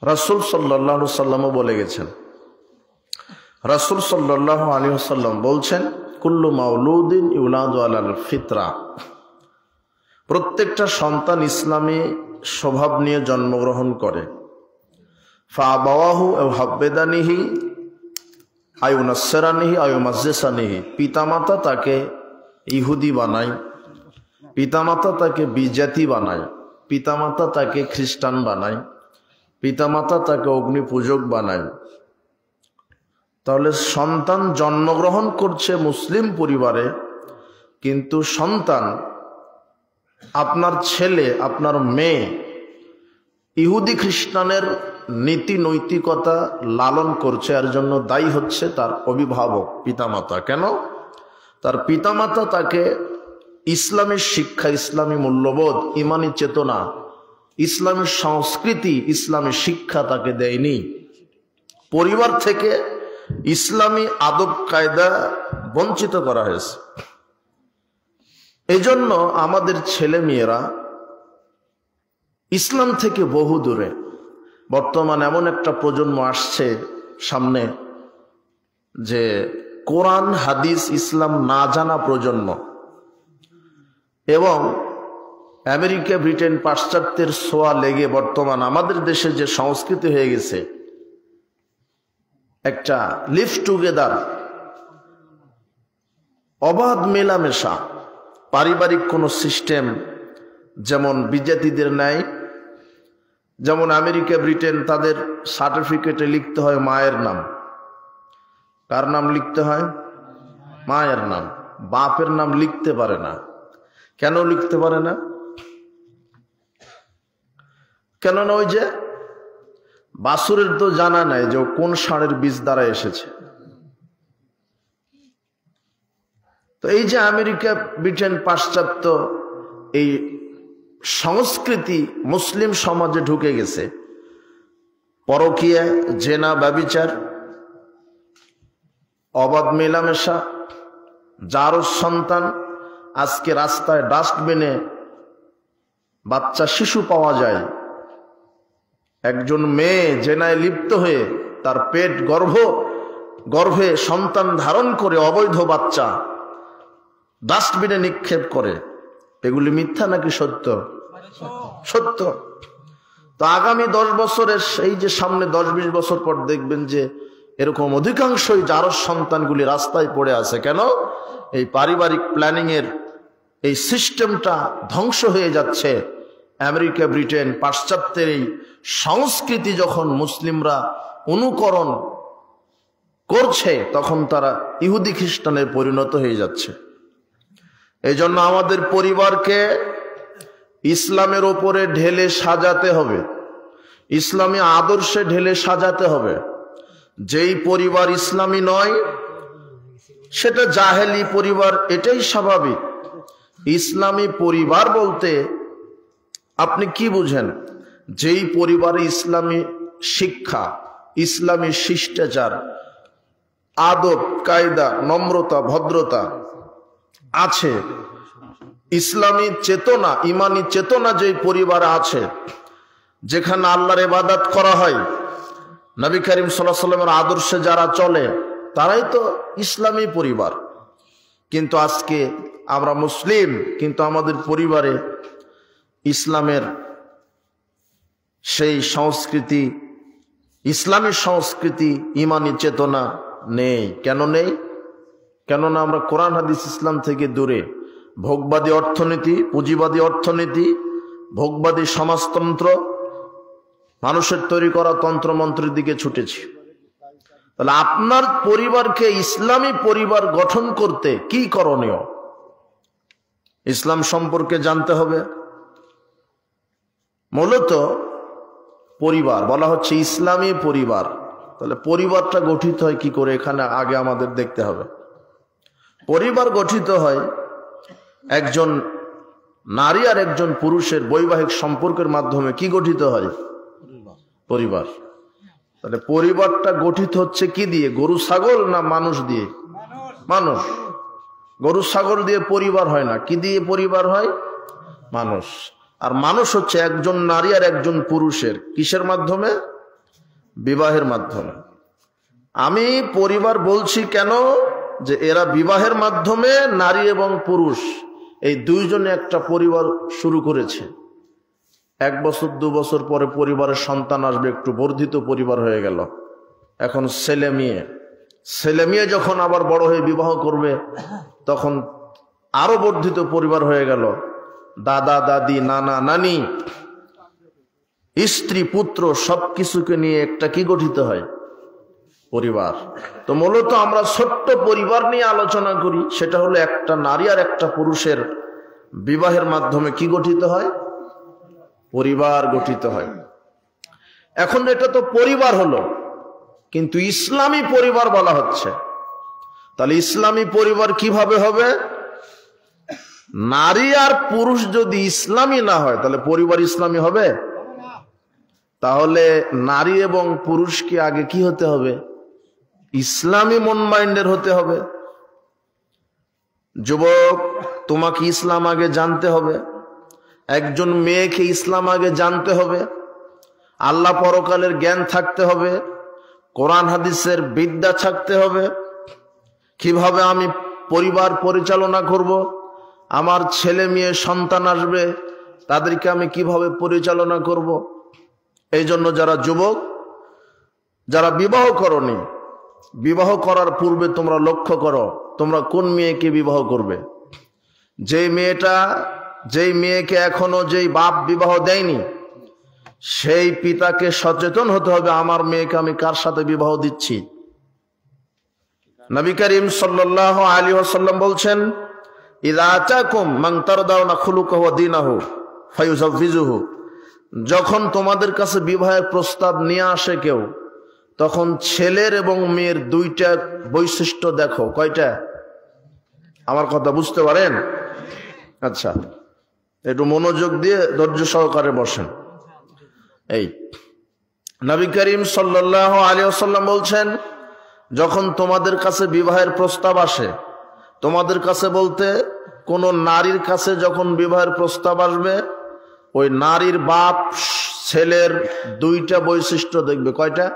রাসূল সাল্লাল্লাহু আলাইহি ওয়াসাল্লাম বলে গেছেন, রাসূল সাল্লাল্লাহু আলাইহি ওয়াসাল্লাম বলছেন, কুল্লু মাউলুদিন ইউলাদু আলাল ফিতরা, প্রত্যেকটা সন্তান ইসলামী স্বভাব নিয়ে জন্মগ্রহণ করে। ফাআবাওয়াহু ইউহাব্বিদানিহি আও ইউনাসসিরানিহি আও ইউমাজ্জিসানিহি, পিতামাতা তাকে ইহুদি বানায়, পিতামাতা তাকে বিজাতি বানায়, পিতামাতা তাকে খ্রিস্টান বানায়, পিতামাতা তাকে অগ্নিপূজক বানায়। তাহলে সন্তান জন্মগ্রহণ করছে মুসলিম পরিবারে, কিন্তু সন্তান, আপনার ছেলে, আপনার মেয়ে ইহুদি খ্রিস্টানের নীতি নৈতিকতা লালন করছে, এর জন্য দায়ী হচ্ছে তার অভিভাবক, পিতামাতা। কেন? তার পিতামাতা তাকে ইসলামের শিক্ষা, ইসলামী মূল্যবোধ, ইমানি চেতনা, ইসলামী সংস্কৃতি, ইসলামী শিক্ষা তাকে দেয়নি। পরিবার থেকে ইসলামী আদব কায়দা বঞ্চিত করা হয়েছে। এই জন্য আমাদের ছেলে মেয়েরা ইসলাম থেকে বহু দূরে। বর্তমান এমন একটা প্রজন্ম আসছে সামনে যে কোরআন হাদিস ইসলাম না জানা প্রজন্ম, এবং আমেরিকা ব্রিটেন পাশ্চাত্যের ছোঁয়া লেগে বর্তমান আমাদের দেশে যে সংস্কৃতি হয়ে গেছে, একটা লিভ টুগেদার, অবাধ মেলামেশা, পারিবারিক কোনো সিস্টেম যেমন বিজাতিদের নাই, যেমন আমেরিকা ব্রিটেন তাদের সার্টিফিকেটে লিখতে হয় মায়ের নাম। কার নাম লিখতে হয়? মায়ের নাম। বাপের নাম লিখতে পারে না। কেন লিখতে পারে না? কেননা ওই যে বাছুরের তো জানা নাই যে কোন ষাঁড়ের বীজ দ্বারা এসেছে। তো এই যে আমেরিকা ব্রিটেন পাশ্চাত্য এই সংস্কৃতি মুসলিম সমাজে ঢুকে গেছে, পরকীয়া, জেনা, ব্যভিচার, অবাধ মেলামেশা, যারও সন্তান। আজকে রাস্তায় ডাস্টবিনে বাচ্চা শিশু পাওয়া যায়। একজন মেয়ে জেনায় লিপ্ত হয়ে তার পেট গর্ভে সন্তান ধারণ করে অবৈধ বাচ্চা ডাস্টবিনে নিক্ষেপ করে। এগুলি মিথ্যা নাকি সত্য? সত্য। তো আগামী 10 বছরের, এই যে সামনে 10-20 বছর পর দেখবেন যে এরকম অধিকাংশই যারও সন্তানগুলি রাস্তায় পড়ে আছে। কেন? এই পারিবারিক প্ল্যানিং এর এই সিস্টেমটা ধ্বংস হয়ে যাচ্ছে। আমেরিকা ব্রিটেন পাশ্চাত্যের এই সংস্কৃতি যখন মুসলিমরা অনুকরণ করছে, তখন তারা ইহুদি খ্রিস্টানের পরিণত হয়ে যাচ্ছে। এই জন্য আমাদের পরিবারকে ইসলামের ওপরে ঢেলে সাজাতে হবে, ইসলামী আদর্শে ঢেলে সাজাতে হবে। যেই পরিবার ইসলামী নয় সেটা জাহেলি পরিবার, এটাই স্বাভাবিক। ইসলামী পরিবার বলতে আপনি কি বুঝেন? যেই পরিবারে ইসলামী শিক্ষা, ইসলামী শিষ্টাচার, আদব কায়দা, নম্রতা, ভদ্রতা আছে, ইসলামী চেতনা, ইমানি চেতনা যেই পরিবারে আছে, যেখানে আল্লাহর ইবাদত করা হয়, নবী করিম সাল্লাল্লাহু আলাইহি ওয়াসাল্লামের আদর্শে যারা চলে, তারাই তো ইসলামী পরিবার। কিন্তু আজকে আমরা মুসলিম, কিন্তু আমাদের পরিবারে ইসলামের সেই সংস্কৃতি, ইসলামী সংস্কৃতি, ইমানি চেতনা নেই। কেন নেই? কেননা আমরা কোরআন হাদিস ইসলাম থেকে দূরে ভোগবাদী অর্থনীতি, পুঁজিবাদী অর্থনীতি, ভোগবাদী সমাজতন্ত্র, মানুষের তৈরি করা তন্ত্রমন্ত্রের দিকে ছুটেছি। তাহলে আপনার পরিবারকে ইসলামী পরিবার গঠন করতে কি করণীয়? ইসলাম সম্পর্কে জানতে হবে। মূলত পরিবার বলা হচ্ছে ইসলামী পরিবার। তাহলে পরিবারটা গঠিত হয় কি করে? এখানে আগে আমাদের দেখতে হবে। পরিবার গঠিত হয় একজন নারী আর একজন পুরুষের বৈবাহিক সম্পর্কের মাধ্যমে। কি গঠিত হয়? পরিবার। তাহলে পরিবারটা গঠিত হচ্ছে কি দিয়ে? গরু ছাগল না মানুষ দিয়ে? মানুষ। গরু ছাগল দিয়ে পরিবার হয় না। কি দিয়ে পরিবার হয়? মানুষ। আর মানুষ হচ্ছে একজন নারী আর একজন পুরুষের কিসের মাধ্যমে? বিবাহের মাধ্যমে। আমি পরিবার বলছি কেন, যে এরা বিবাহের মাধ্যমে নারী এবং পুরুষ এই দুইজনে একটা পরিবার শুরু করেছে। 1 বছর 2 বছর পরে পরিবারের সন্তান আসবে, একটু বর্ধিত পরিবার হয়ে গেল। এখন ছেলে মেয়ে যখন আবার বড় হয়ে বিবাহ করবে, তখন আরো বর্ধিত পরিবার হয়ে গেল। দাদা দাদি, নানা নানি, স্ত্রী পুত্র সবকিছুকে নিয়ে একটা কি গঠিত হয়? পরিবার। তো মূলত আমরা ছোট্ট পরিবার নিয়ে আলোচনা করি, সেটা হলো একটা নারী আর একটা পুরুষের বিবাহের মাধ্যমে কি গঠিত হয়? পরিবার গঠিত হয়। এখন এটা তো পরিবার হলো, কিন্তু ইসলামী পরিবার বলা হচ্ছে। তাহলে ইসলামী পরিবার কিভাবে হবে? নারী আর পুরুষ যদি ইসলামী না হয়, তাহলে পরিবার ইসলামী হবে? তাহলে নারী এবং পুরুষকে আগে কি হতে হবে? ইসলামী মন মাইন্ডের হতে হবে। যুবক, তোমাকে ইসলাম আগে জানতে হবে। একজন মেয়েকে ইসলাম আগে জানতে হবে। আল্লাহ পরকালের জ্ঞান থাকতে হবে, কোরআন হাদিসের বিদ্যা থাকতে হবে। কিভাবে আমি পরিবার পরিচালনা করব, আমার ছেলে মেয়ে সন্তান আসবে, তাদেরকে আমি কিভাবে পরিচালনা করব। এই জন্য যারা যুবক, যারা বিবাহ করনি, বিবাহ করার পূর্বে তোমরা লক্ষ্য করো তোমরা কোন মেয়েকে বিবাহ করবে। যেই মেয়েকে এখনো যেই বাপ বিবাহ দেয়নি, সেই পিতাকে সচেতন হতে হবে, আমার মেয়েকে আমি কার সাথে বিবাহ দিচ্ছি। নবী করিম সাল্লাল্লাহু আলাইহি ওয়াসাল্লাম বলছেন, ইযা আতাকুম মান তারদাউনা খুলুকাহু ওয়া দীনাহু ফায়ুযাওয়িজুহু। যখন তোমাদের কাছে বিবাহের প্রস্তাব নিয়ে আসে কেউ, তখন ছেলের এবং মেয়ের দুইটা বৈশিষ্ট্য দেখো। কয়টা? আমার কথা বুঝতে পারেন? আচ্ছা, একটু মনোযোগ দিয়ে ধৈর্য সহকারে বসেন। এই নবী করিম সাল্লাল্লাহু আলাইহি ওয়াসাল্লাম বলছেন, যখন তোমাদের কাছে বিবাহের প্রস্তাব আসে, তোমাদের কাছে বলতে কোন নারীর কাছে যখন বিবাহের প্রস্তাব আসবে, ওই নারীর বাপ ছেলের দুইটা বৈশিষ্ট্য দেখবে। কয়টা?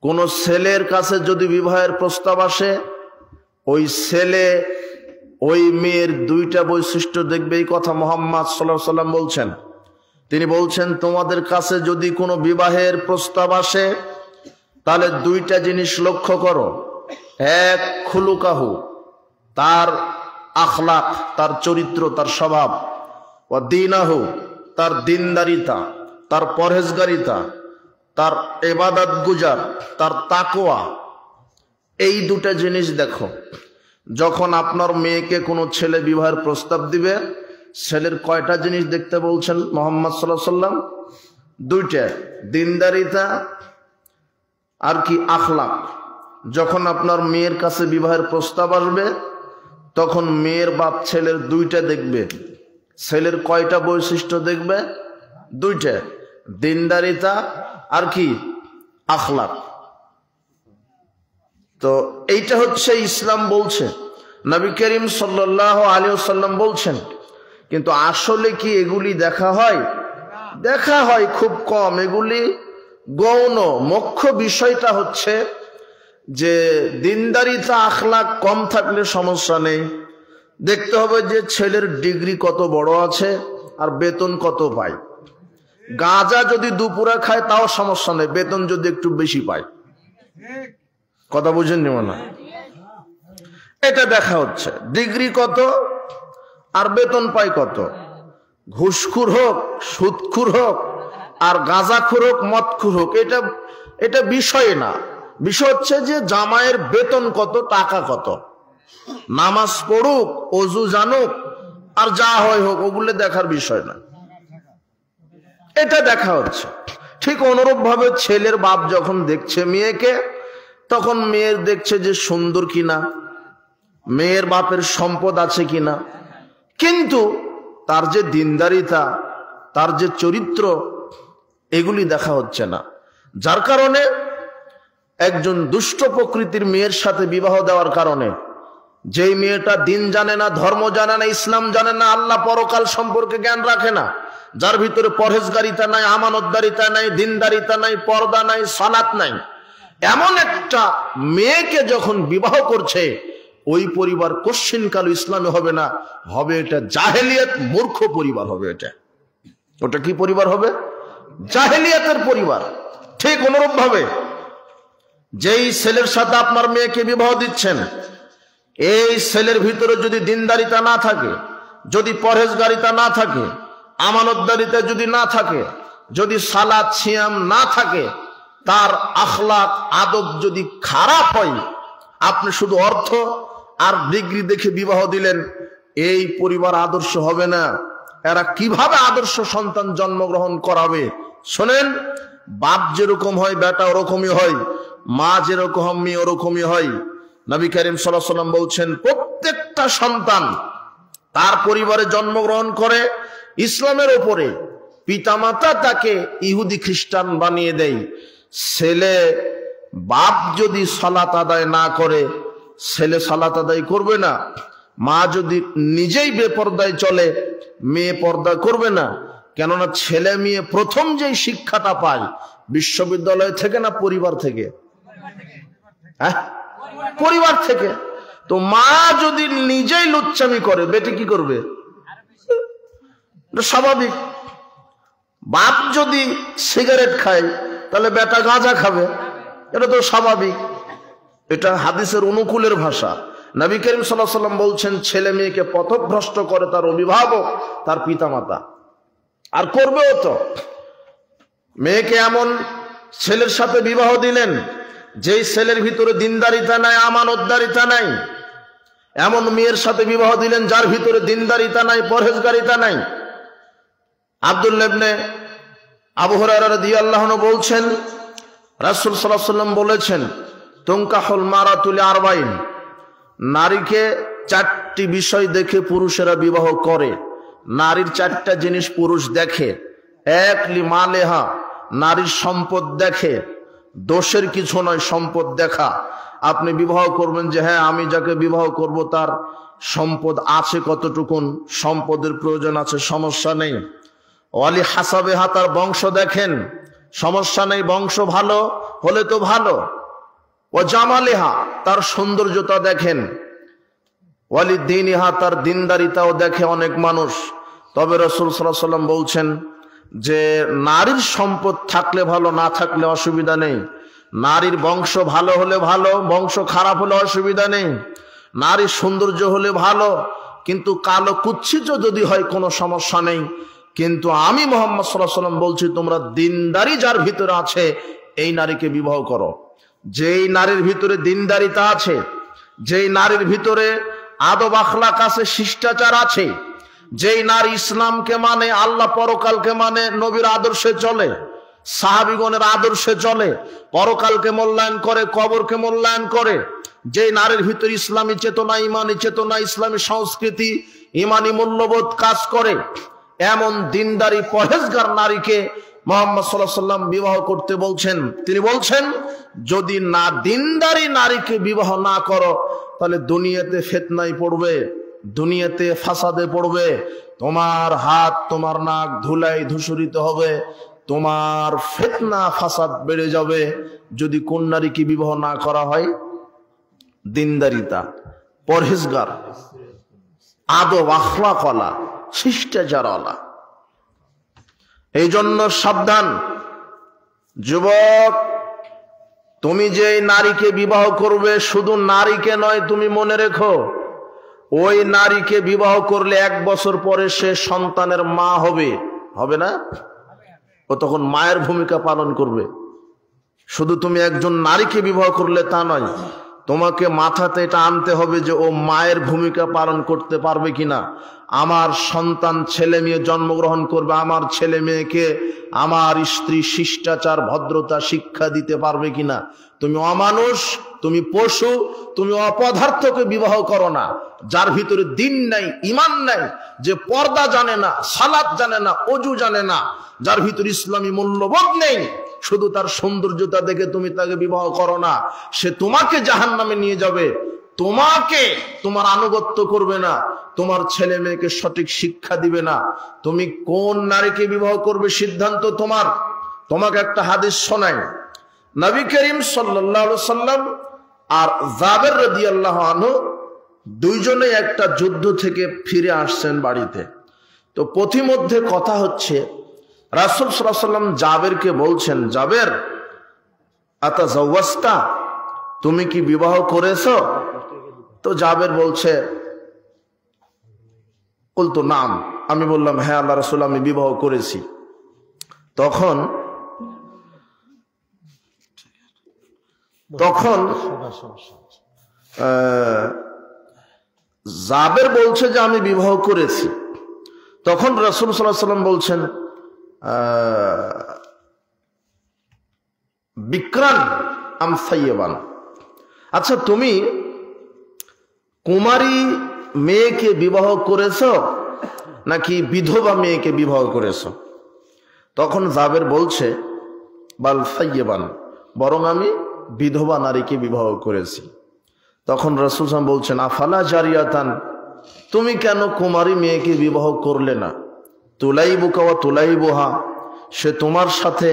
কোন ছেলের কাছে যদি বিবাহের প্রস্তাব আসে, ওই ছেলে ওই মেয়ের দুইটা বৈশিষ্ট্য দেখবে। এই কথা মুহাম্মদ সাল্লাল্লাহু আলাইহি ওয়াসাল্লাম বলছেন। তিনি বলছেন, তোমাদের কাছে যদি কোনো বিবাহের প্রস্তাব আসে, তাহলে দুইটা জিনিস লক্ষ্য করো। এক, খুলুকাহু, তার আখলাক, তার চরিত্র, তার স্বভাব। ও দীনাহু, তার দিনদারিতা, তার পরহেজগারিতা, তার ইবাদত গুজার, তার তাকওয়া। এই দুটা জিনিস দেখো। যখন আপনার মেয়েকে কোনো ছেলে বিবাহের প্রস্তাব দিবে, ছেলের কয়টা জিনিস দেখতে বলছেন মুহাম্মদ সাল্লাল্লাহু আলাইহি ওয়াসাল্লাম? দুইটা, দিনদারিতা আর কি আখলাক। যখন আপনার মেয়ের কাছে বিবাহের প্রস্তাব আসবে, তখন মেয়ের বাপ ছেলের দুইটা দেখবে। ছেলের কয়টা বৈশিষ্ট্য দেখবে? দুইটা, দিনদারিতা আর কি আখলাক। তো এইটা হচ্ছে ইসলাম বলছে, নবী করিম সাল্লাল্লাহু আলাইহি ওয়াসাল্লাম বলছেন। কিন্তু আসলে কি এগুলি দেখা হয়? দেখা হয় খুব কম। এগুলি গৌণ। মুখ্য বিষয়টা হচ্ছে যে দিনদারিতা আখলাক কম থাকলে সমস্যা নেই। দেখতে হবে যে ছেলের ডিগ্রি কত বড় আছে আর বেতন কত পায়। গাঁজা যদি দুপুরে খায় তাও সমস্যা নেই, বেতন যদি একটু বেশি পায়। কথা বুঝেননি মনে হয়? এটা দেখা হচ্ছে, ডিগ্রি কত আর বেতন পায় কত। ঘুষখুর হোক, সুদখুর হোক, আর গাঁজাখুর হোক, মদখুর হোক, এটা বিষয় না। বিষয় হচ্ছে যে জামাইয়ের বেতন কত, টাকা কত। নামাজ পড়ুক, অজু জানুক, আর যা হয় হোক, ওগুলো দেখার বিষয় না। এটা দেখা হচ্ছে। ঠিক অনুরূপ ভাবে ছেলের বাপ যখন দেখছে মেয়েকে, তখন মেয়ের দেখছে যে সুন্দর কিনা, মেয়ের বাপের সম্পদ আছে কিনা। কিন্তু তার যে দিনদারিতা, তার যে চরিত্র, এগুলি দেখা হচ্ছে না। যার কারণে একজন দুষ্ট প্রকৃতির মেয়ের সাথে বিবাহ দেওয়ার কারণে, যেই মেয়েটা দিন জানে না, ধর্ম জানে না, ইসলাম জানে না, আল্লাহ পরকাল সম্পর্কে জ্ঞান রাখে না, যার ভিতরে পরহেজগারিতা নাই, আমানতদারিতা নাই, দিনদারিতা নাই, পর্দা নাই, সালাত নাই, এমন একটা মেয়েকে যখন বিবাহ করছে, ওই পরিবার কোশ্চিনকাল ইসলামে হবে না, হবে এটা জাহেলিয়াত, মূর্খ পরিবার হবে। ওটা কি পরিবার হবে? জাহেলিয়াতের পরিবার। ঠিক অনুরূপ ভাবে যেই ছেলের সাথে আপনার মেয়েকে বিবাহ দিচ্ছেন, এই ছেলের ভিতরে যদি দিনদারিতা না থাকে, যদি পরহেজগারিতা না থাকে, আমানতদারিতা যদি না থাকে, যদি সালাত সিয়াম না থাকে, তার আখলাক আদব যদি খারাপ হয়, আপনি শুধু অর্থ আর ডিগ্রি দেখে বিবাহ দিলেন, এই পরিবার আদর্শ হবে না। এরা কিভাবে আদর্শ সন্তান জন্মগ্রহণ করাবে? শোনেন, বাপ যেরকম হয় বেটা ওরকমই হয়, মা যেরকম মেয়ে ওরকমই হয়। নবী করিম সাল্লাল্লাহু আলাইহি ওয়াসাল্লাম বলছেন, প্রত্যেকটা সন্তান তার পরিবারে জন্মগ্রহণ করে ইসলামের ওপরে, পিতামাতা তাকে ইহুদি খ্রিস্টান বানিয়ে দেয়। ছেলে বাপ যদি সালাত আদায় না করে, ছেলে সালাত আদায় করবে না। মা যদি নিজেই বেপরদায় চলে, মেয়ে পর্দা করবে না। কেননা ছেলে মেয়ে প্রথম যেই শিক্ষাটা পায়, বিশ্ববিদ্যালয় থেকে না পরিবার থেকে? হ্যাঁ, পরিবার থেকে। তো মা যদি নিজেই লুচ্চামি করে, বেটি কি করবে? স্বাভাবিক। বাপ যদি সিগারেট খায়, তাহলে বেটা গাঁজা খাবে, এটা তো স্বাভাবিক। এটা হাদিসের অনুকূলের ভাষা। নবী করিম সাল্লাল্লাহু আলাইহি ওয়াসাল্লাম বলছেন, ছেলে মেয়েকে পথভ্রষ্ট করে তার অভিভাবক, তার পিতামাতা, আর করবেও তো। মেয়েকে এমন ছেলের সাথে বিবাহ দিলেন যেই ছেলের ভিতরে দিনদারিতা নাই, আমানতদারিতা নাই। এমন মেয়ের সাথে বিবাহ দিলেন যার ভিতরে দিনদারিতা নাই, পরহেজগারিতা নাই। আব্দুল্লাহ ইবনে আবু হুরায়রা রাদিয়াল্লাহু আনহু বলছেন, রাসূল সাল্লাল্লাহু আলাইহি ওয়াসাল্লাম বলেছেন, তুনকাহুল মারাতু লিআরবাইন, নারীকে 4টি বিষয় দেখে পুরুষেরা বিবাহ করে। নারীর 4টা জিনিস পুরুষ দেখে। এক, লিমালেহা, নারীর সম্পদ দেখে। দোষের কিছু নয় সম্পদ দেখা। আপনি বিবাহ করবেন যে হ্যাঁ, আমি যাকে বিবাহ করব তার সম্পদ আছে কতটুকুন, সম্পদের প্রয়োজন আছে, সমস্যা নেই। ওয়ালি হাসাবেহা, তার বংশ দেখেন, সমস্যা নেই, বংশ ভালো হলে তো ভালো। ও জামালেহা, তার সৌন্দর্যতা দেখেন। ওয়ালি দ্বীনিহা, তার দিনদারিতাও দেখে অনেক মানুষ। তবে রাসূল সাল্লাল্লাহু আলাইহি ওয়াসাল্লাম বলছেন যে নারীর সম্পদ থাকলে ভালো, না থাকলে অসুবিধা নেই। নারীর বংশ ভালো হলে ভালো, বংশ খারাপ হলে অসুবিধা নেই। নারীর সৌন্দর্য হলে ভালো, কিন্তু কালো কুৎসিত যদি হয় কোনো সমস্যা নেই। কিন্তু আমি মুহাম্মদ সাল্লাল্লাহু আলাইহি ওয়াসাল্লাম বলছি, তোমরা দিনদারি যার ভিতরে আছে এই নারীকে বিবাহ করো। যেই নারীর ভিতরে দিনদারিতা আছে, যেই নারীর ভিতরে আদব আখলাক আছে, শিষ্টাচার আছে, যেই নারী ইসলামকে মানে, আল্লাহ পরকালকে মানে, নবীর আদর্শে চলে, সাহাবীগণের আদর্শে চলে, পরকালকে মূল্যায়ন করে, কবরকে মূল্যায়ন করে, যেই নারীর ভিতরে ইসলামী চেতনা, ইমানি চেতনা, ইসলামী সংস্কৃতি, ইমানি মূল্যবোধ কাজ করে, এমন দিনদারি পরহেজগার নারীকে মুহাম্মদ সাল্লাল্লাহু আলাইহি ওয়াসাল্লাম বিবাহ করতে বলছেন। তিনি বলছেন, যদি না দিনদারি নারীকে বিবাহ না করো, তাহলে দুনিয়াতে ফিতনায় পড়বে, দুনিয়াতে ফাসাদে পড়বে, তোমার হাত তোমার নাক ধুলায় ধূসরিত হবে, তোমার ফিতনা ফাসাদ বেড়ে যাবে। যদি কোন নারীকে বিবাহ না করা হয়? দিনদারিতা, পরহেজগার, আদব আখলাকওয়ালা, শিষ্টাচারওয়ালা। এই জন্য সাবধান যুবক, তুমি যে নারীকে বিবাহ করবে, শুধু নারীকে নয়, তুমি মনে রেখো, ওই নারীকে বিবাহ করলে 1 বছর পরে সে সন্তানের মা হবে, হবে না? ও তখন মায়ের ভূমিকা পালন করবে। শুধু তুমি একজন নারীকে বিবাহ করলে তা নয়, তোমাকে মাথাতে এটা আনতে হবে যে ও মায়ের ভূমিকা পালন করতে পারবে কিনা। আমার সন্তান ছেলে মেয়ে জন্মগ্রহণ করবে, আমার ছেলে মেয়েকে আমার স্ত্রী শিষ্টাচার ভদ্রতা শিক্ষা দিতে পারবে কিনা। তুমি অমানুষ, তুমি পশু, তুমি অপদার্থকে বিবাহ করো না, যার ভিতরে দিন নাই, ইমান নাই, যে পর্দা জানে না, সালাত জানে না, ওযু জানে না, যার ভিতরে ইসলামী মূল্যবোধ নেই। শুধু তার সৌন্দর্যতা দেখে তুমি তাকে বিবাহ করো না, সে তোমাকে জাহান্নামে নিয়ে যাবে। তোমাকে তোমার আনুগত্য করবে না, তোমার ছেলে মেয়েকে সঠিক শিক্ষা দিবে না, তুমি কোন নারীকে বিবাহ করবে সিদ্ধান্ত তোমার। তোমাকে একটা হাদিস শোনাই, নবী করিম সাল্লাল্লাহু আলাইহি সাল্লাম আর জাবের রাদিয়াল্লাহু আনহু দুইজনে একটা যুদ্ধ থেকে ফিরে আসছেন বাড়িতে। তো পথিমধ্যে কথা হচ্ছে, রাসূল সাল্লাল্লাহু আলাইহি সাল্লাম জাবেরকে বলছেন, জাবের আতাজাওয়াজতা, তুমি কি বিবাহ করেছো? তো জাবের বলছে, কুলতু নাম, আমি বললাম হ্যাঁ আল্লাহ রাসূল আমি বিবাহ করেছি। তখন জাবের বলছে যে আমি বিবাহ করেছি। তখন রাসূল সাল্লাল্লাহু আলাইহি সাল্লাম বলছেন, বিক্রান আম সাইয়্যিবান, আচ্ছা তুমি কুমারী মেয়েকে বিবাহ করেছো নাকি বিধবা মেয়েকে বিবাহ করেছো? তখন জাবের বলছে, বাল সাইয়্যিবান, বরং আমি বিধবা নারীকে বিবাহ করেছি। তখন রাসূল সাল্লাল্লাহু আলাইহি ওয়াসাল্লাম বলছেন, আফালা জারিয়াতান, তুমি কেন কুমারী মেয়েকে বিবাহ করলে না? তুলাইবুকা ওয়া তুলাইবুহা, সে তোমার সাথে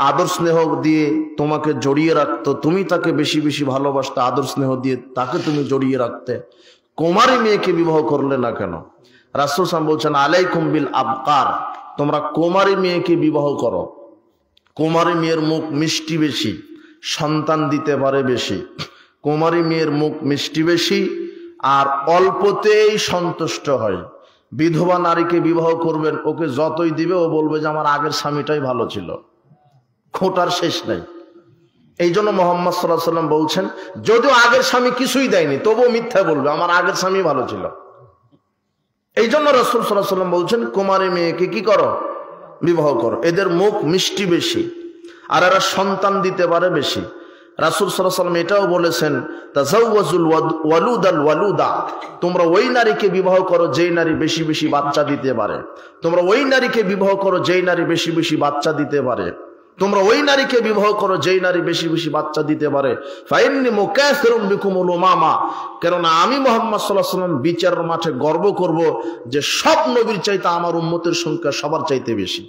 আদর স্নেহ দিয়ে তোমাকে জড়িয়ে রাখতো, তুমি তাকে বেশি বেশি ভালোবাসতে, আদর স্নেহ দিয়ে তাকে তুমি জড়িয়ে রাখতে, কুমারী মেয়েকে বিবাহ করলে না কেন? রাসূল সাল্লাল্লাহু আলাইহি ওয়াসাল্লাম বলছেন, আলাইকুম বিল আবকার, তোমরা কুমারী মেয়েকে বিবাহ করো। কুমারী মেয়ের মুখ মিষ্টি বেশি, সন্তান দিতে পারে বেশি। কুমারী মেয়ের মুখ মিষ্টি বেশি আর অল্পতেই সন্তুষ্ট হয়। বিধবা নারীকে বিবাহ করবেন, ওকে যতই দিবে ও বলবে যে আমার আগের স্বামীটাই ভালো ছিল, খোঁটার শেষ নাই। এই জন্য মুহাম্মদ সাল্লাল্লাহু আলাইহি ওয়াসাল্লাম বলছেন, যদিও আগের স্বামী কিছুই দেয়নি তবুও মিথ্যা বলবে আমার আগের স্বামী ভালো ছিল। এই জন্য রাসূল সাল্লাল্লাহু আলাইহি ওয়াসাল্লাম বলছেন, কুমারী মেয়েকে কি করো? বিবাহ করো। এদের মুখ মিষ্টি বেশি আর এরা সন্তান দিতে পারে বেশি। রাসূল সাল্লাল্লাহু আলাইহি ওয়াসাল্লাম এটাও বলেছেন, তাজাওয়াজুল ওয়ালুদাল ওয়ালুদা, তোমরা ওই নারীকে বিবাহ করো যেই নারী বেশি বেশি বাচ্চা দিতে পারে। তোমরা ওই নারীকে বিবাহ করো যেই নারী বেশি বেশি বাচ্চা দিতে পারে। তোমরা ওই নারীকে বিবাহ করো যেই নারী বেশি বেশি বাচ্চা দিতে পারে। ফাইন্নী মুকাসিরুম বিকুমুল উমামা, কেননা আমি মুহাম্মদ সাল্লাল্লাহু আলাইহি ওয়াসাল্লাম বিচারের মাঠে গর্ব করব যে সব নবীর চাইতে আমার উম্মতের সংখ্যা সবার চাইতে বেশি।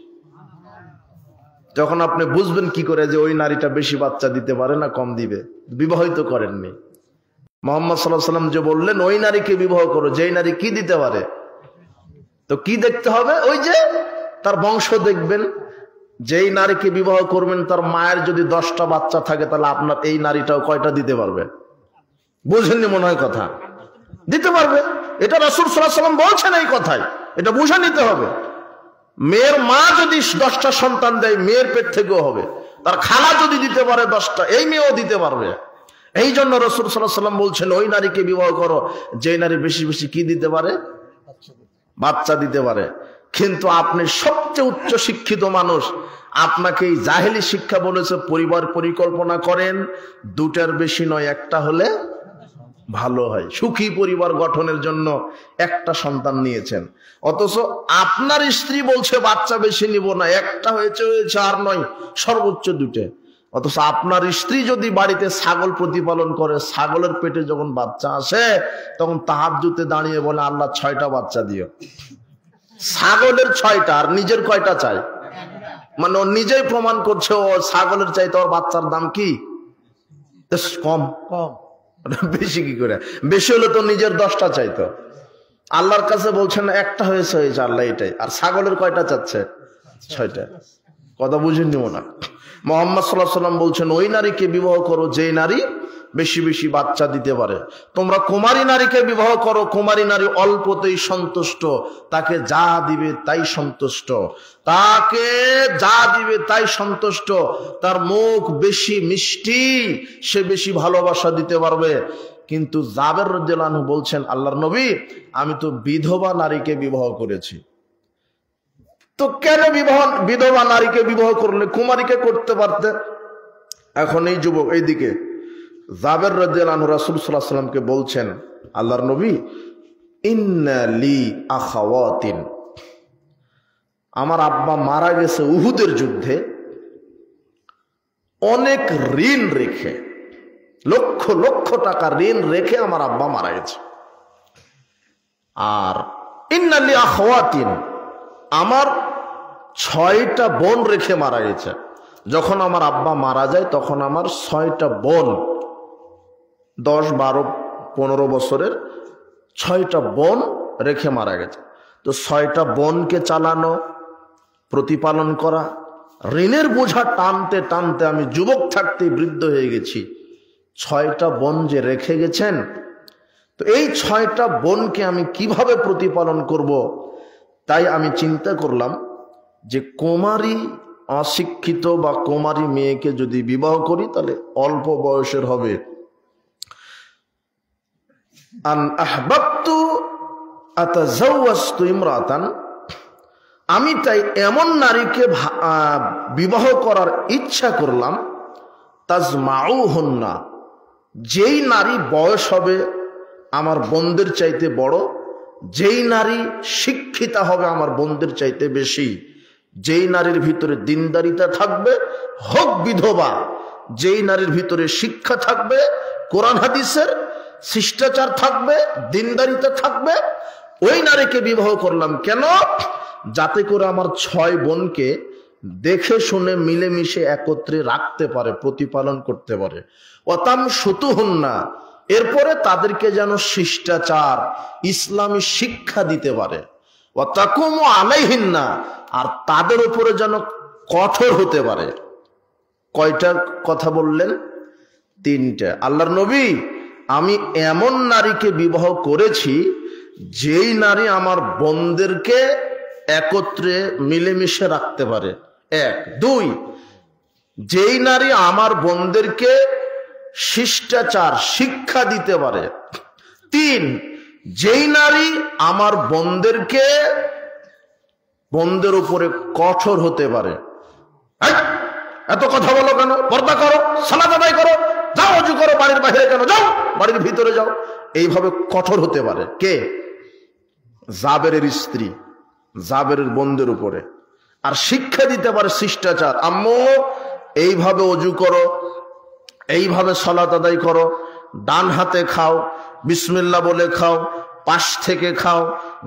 তখন আপনি বুঝবেন কি করে যে ওই নারীটা বেশি বাচ্চা দিতে পারে না কম দিবে? বিবাহিত করেননি। মুহাম্মদ সাল্লাল্লাহু আলাইহি ওয়াসাল্লাম যে বললেন ওই নারীকে বিবাহ করো যেই নারী কি দিতে পারে, তো কি দেখতে হবে? ওই যে তার বংশ দেখবেন। যেই নারীকে বিবাহ করবেন তার মায়ের যদি 10টা বাচ্চা থাকে তাহলে আপনার এই নারীটাও কয়টা দিতে পারবে? বুঝেননি মনে হয় কথা? দিতে পারবে। এটা রাসূল সাল্লাল্লাহু আলাইহি ওয়াসাল্লাম বলছেন এই কথাই, এটা বুঝে নিতে হবে। মেয়ের মা যদি 10টা সন্তান দেয় মেয়ের পেট থেকেও হবে, তার খালা যদি দিতে পারে 10টা এই মেয়েও দিতে পারবে। এই জন্য রাসূল সাল্লাল্লাহু আলাইহি ওয়াসাল্লাম বলছেন ওই নারীকে বিবাহ করো যে নারী বেশি বেশি কি দিতে পারে? বাচ্চা দিতে পারে। কিন্তু আপনি সবচেয়ে উচ্চ শিক্ষিত মানুষ, আপনাকে এই জাহেলি শিক্ষা বলেছে পরিবার পরিকল্পনা করেন, 2টার বেশি নয়, একটা হলে ভালো হয়। সুখী পরিবার গঠনের জন্য একটা সন্তান নিয়েছেন, অথচ আপনার স্ত্রী বলছে বাচ্চা বেশি নিব না, একটা হয়েছে হয়েছে আর নয় সর্বোচ্চ 2টে। অথচ আপনার স্ত্রী যদি বাড়িতে ছাগল প্রতিপালন করে, ছাগলের পেটে যখন বাচ্চা আসে তখন তাহাজ্জুদে দাঁড়িয়ে বলে আল্লাহ 6টা বাচ্চা দিও। ছাগলের 6টা আর নিজের কয়টা চাই? মানে ও নিজেই প্রমাণ করছে ও ছাগলের চাইতে ওর বাচ্চার দাম কি কম। কম বেশি কি করে? বেশি হলে তো নিজের 10টা চাইতো। আল্লাহর কাছে বলছেন একটা হয়েছে হয়েছে আল্লাহ এটাই, আর ছাগলের কয়টা চাচ্ছে? 6টা। কথা বুঝেননি মনে? মুহাম্মদ সাল্লাল্লাহু আলাইহি ওয়াসাল্লাম বলছেন ওই নারীকে বিবাহ করো যেই নারী বেশি বেশি বাচ্চা দিতে পারে। তোমরা কুমারী নারীকে বিবাহ করো, কুমারী নারী অল্পতেই সন্তুষ্ট, তাকে যা দিবে তাই সন্তুষ্ট, তাকে যা দিবে তাই সন্তুষ্ট, তার মুখ বেশি মিষ্টি, সে বেশি ভালোবাসা দিতে পারবে। কিন্তু জাবের রাদিয়াল্লাহু আনহু বলছেন আল্লাহর নবী আমি তো বিধবা নারীকে বিবাহ করেছি। তো কেন বিধবা নারীকে বিবাহ করলে? কুমারীকে করতে পারতে। এখন এই যুবক এইদিকে জাবের রাদিয়াল্লাহু আনহু রাসূল সাল্লাল্লাহু আলাইহি ওয়াসাল্লামকে বলছেন আল্লাহর নবী ইন্না লি আখাওয়াতিন, আমার আব্বা মারা গেছে উহুদের যুদ্ধে অনেক ঋণ রেখে। লক্ষ লক্ষ টাকা ঋণ রেখে আমার আব্বা মারা গেছে। আর ইন্নালি আখওয়াতিন, আমার 6টা বোন রেখে মারা গেছে। যখন আমার আব্বা মারা যায় তখন আমার 6টা বোন, 10, 12, 15 বছরের 6টা বোন রেখে মারা গেছে। তো 6টা বোনকে চালানো, প্রতিপালন করা, ঋণের বোঝা টানতে টানতে আমি যুবক থাকতেই বৃদ্ধ হয়ে গেছি। 6টা বোন যে রেখে গেছেন, তো এই 6টা বোনকে আমি কিভাবে প্রতিপালন করব, তাই আমি চিন্তা করলাম যে কুমারী অশিক্ষিত বা কুমারী মেয়েকে যদি বিবাহ করি তাহলে অল্প বয়সের হবে। আন আহবাবতু আতাজাওয়াজতু ইমরাতান, আমি তাই এমন নারীকে বিবাহ করার ইচ্ছা করলাম, তাজমাউহুন্না, যেই নারী বয়স হবে আমার বোনদের চাইতে বড়, যেই নারী শিক্ষিতা হবে আমার বোনদের চাইতে বেশি, যেই নারীর ভিতরে দিনদারিতা থাকবে, হোক বিধবা, যেই নারীর ভিতরে শিক্ষা থাকবে, কোরআন হাদিসের শিষ্টাচার থাকবে, দিনদারিতা থাকবে, ওই নারীকে বিবাহ করলাম। কেন? যাতে করে আমার 6 বোনকে দেখে শুনে মিলেমিশে একত্রে রাখতে পারে, প্রতিপালন করতে পারে। ওয়াতাম শুতুহুন্না, এরপরে তাদেরকে যেন শিষ্টাচার, ইসলামী শিক্ষা দিতে পারে। ওয়াতাকুমু আলাইহিন্না, আর তাদের উপরে যেন কঠোর হতে পারে। কয়টা কথা বললেন? 3টা। আল্লাহর নবী, আমি এমন নারীকে বিবাহ করেছি যেই নারী আমার বোনদেরকে একত্রে মিলেমিশে রাখতে পারে, 1। 2, যেই নারী আমার বোনদেরকে শিষ্টাচার শিক্ষা দিতে পারে। 3, যেই নারী আমার বোনদের উপরে কঠোর হতে পারে। এত কথা বলো কেন? পর্দা করো, সালাত আদায় করো, যাও ওযু করো, বাড়ির বাইরে কেন যাও, বাড়ির ভিতরে যাও, এইভাবে কঠোর হতে পারে। কে? জাবেরের স্ত্রী, জাবেরের বোনদের উপরে। আর শিক্ষা দিতে পারে শিষ্টাচার। আম্মু এইভাবে ওযু করো, এইভাবে সালাত আদায় করো, ডান হাতে খাও, বিসমিল্লাহ বলে খাও, পাশ থেকে খাও,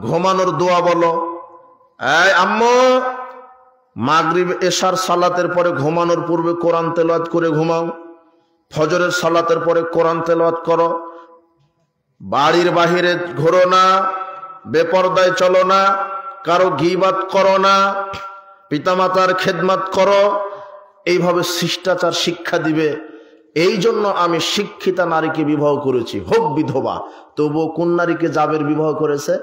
ঘুমানোর দোয়া বলো। এই আম্মু, মাগরিব এশার সালাতের পরে ঘুমানোর পূর্বে কোরআন তেলাওয়াত করে ঘুমাও, ফজরের সালাতের পরে কোরআন তেলাওয়াত করো, বাড়ির বাহিরে ঘোরো না, বেপরদায় চলো না, কারো গীবাত করো না, পিতামাতার খেদমত করো। এইভাবে শিষ্টাচার শিক্ষা দিবে। এই জন্য আমি শিক্ষিতা নারীকে বিবাহ করেছি, হোক বিধবা। তবুও কোন নারীকে জাবের বিবাহ করেছে?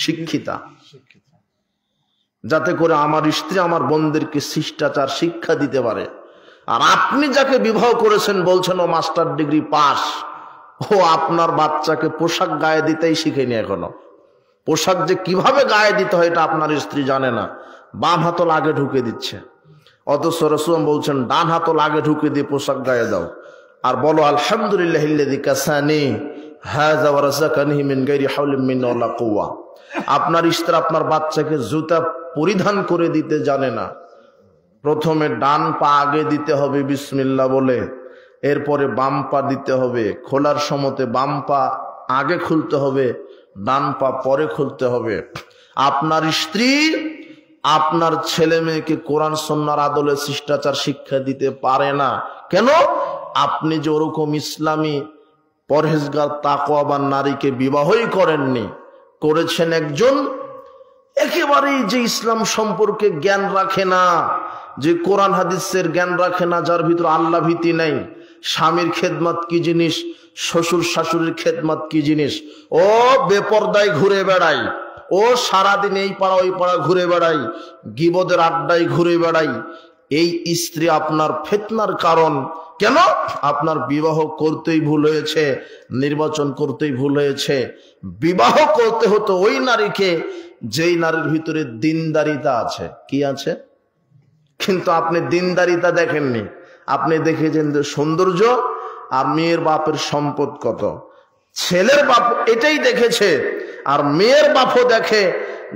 শিক্ষিতা, যাতে করে আমার স্ত্রী আমার বোনদেরকে শিষ্টাচার শিক্ষা দিতে পারে। আর আপনি যাকে বিবাহ করেছেন বলছেন ও মাস্টার ডিগ্রি পাস, ও আপনার বাচ্চাকে পোশাক গায়ে দিতেই শিখেনি এখনো। পোশাক যে কিভাবে গায়ে দিতে হয় এটা আপনার স্ত্রী জানে না, বাম হাতল আগে ঢুকে দিচ্ছে। অথচ রাসূল বলছেন ডান হাতল আগে ঢুকে দিয়ে পোশাক গায়ে দাও, আর বলো আলহামদুলিল্লাহিল্লাযী কাসানি হাযা ওয়া রাযাকানি মিন গায়রি হাওলিন মিন্নি ওয়ালা কুওয়া। আপনার স্ত্রী আপনার বাচ্চাকে জুতা পরিধান করে দিতে জানে না। প্রথমে ডান পা আগে দিতে হবে বিসমিল্লাহ বলে, এরপরে বাম পা দিতে হবে। খোলার সময়তে বাম পা আগে খুলতে হবে, ডান পা পরে খুলতে হবে। আপনার স্ত্রী আপনার ছেলে মেয়েকে কোরআন সুন্নাহর আদলে শিষ্টাচার শিক্ষা দিতে পারে না। কেন? আপনি যে ওরকম ইসলামী পরহেজগার তাকওয়াবান নারীকে বিবাহই করেননি, করেছেন একজন একেবারেই যে ইসলাম সম্পর্কে জ্ঞান রাখে না, যে কোরআন হাদিসের জ্ঞান রাখে না, যার ভিতর আল্লাহ ভীতি নাই, স্বামীর খেদমত কি জিনিস, শ্বশুর শাশুড়ির খেদমত কি জিনিস। ও বেপরদায় ঘুরে বেড়াই, ও সারাদিন এই পাড়া ওই পাড়া ঘুরে বেড়াই, গীবদের আড্ডায় ঘুরে বেড়াই। এই স্ত্রী আপনার ফিতনার কারণ। কেন? আপনার বিবাহ করতেই ভুল হয়েছে, নির্বাচন করতেই ভুল হয়েছে। বিবাহ করতে হতো ওই নারীকে যেই নারীর ভিতরে দিনদারিতা আছে। কি আছে? কিন্তু আপনি দিনদারিতা দেখেননি, আপনি দেখেছেন যে সৌন্দর্য আর মেয়ের বাপের সম্পদ কত। ছেলের বাপ এটাই দেখেছে, আর মেয়ের বাপও দেখে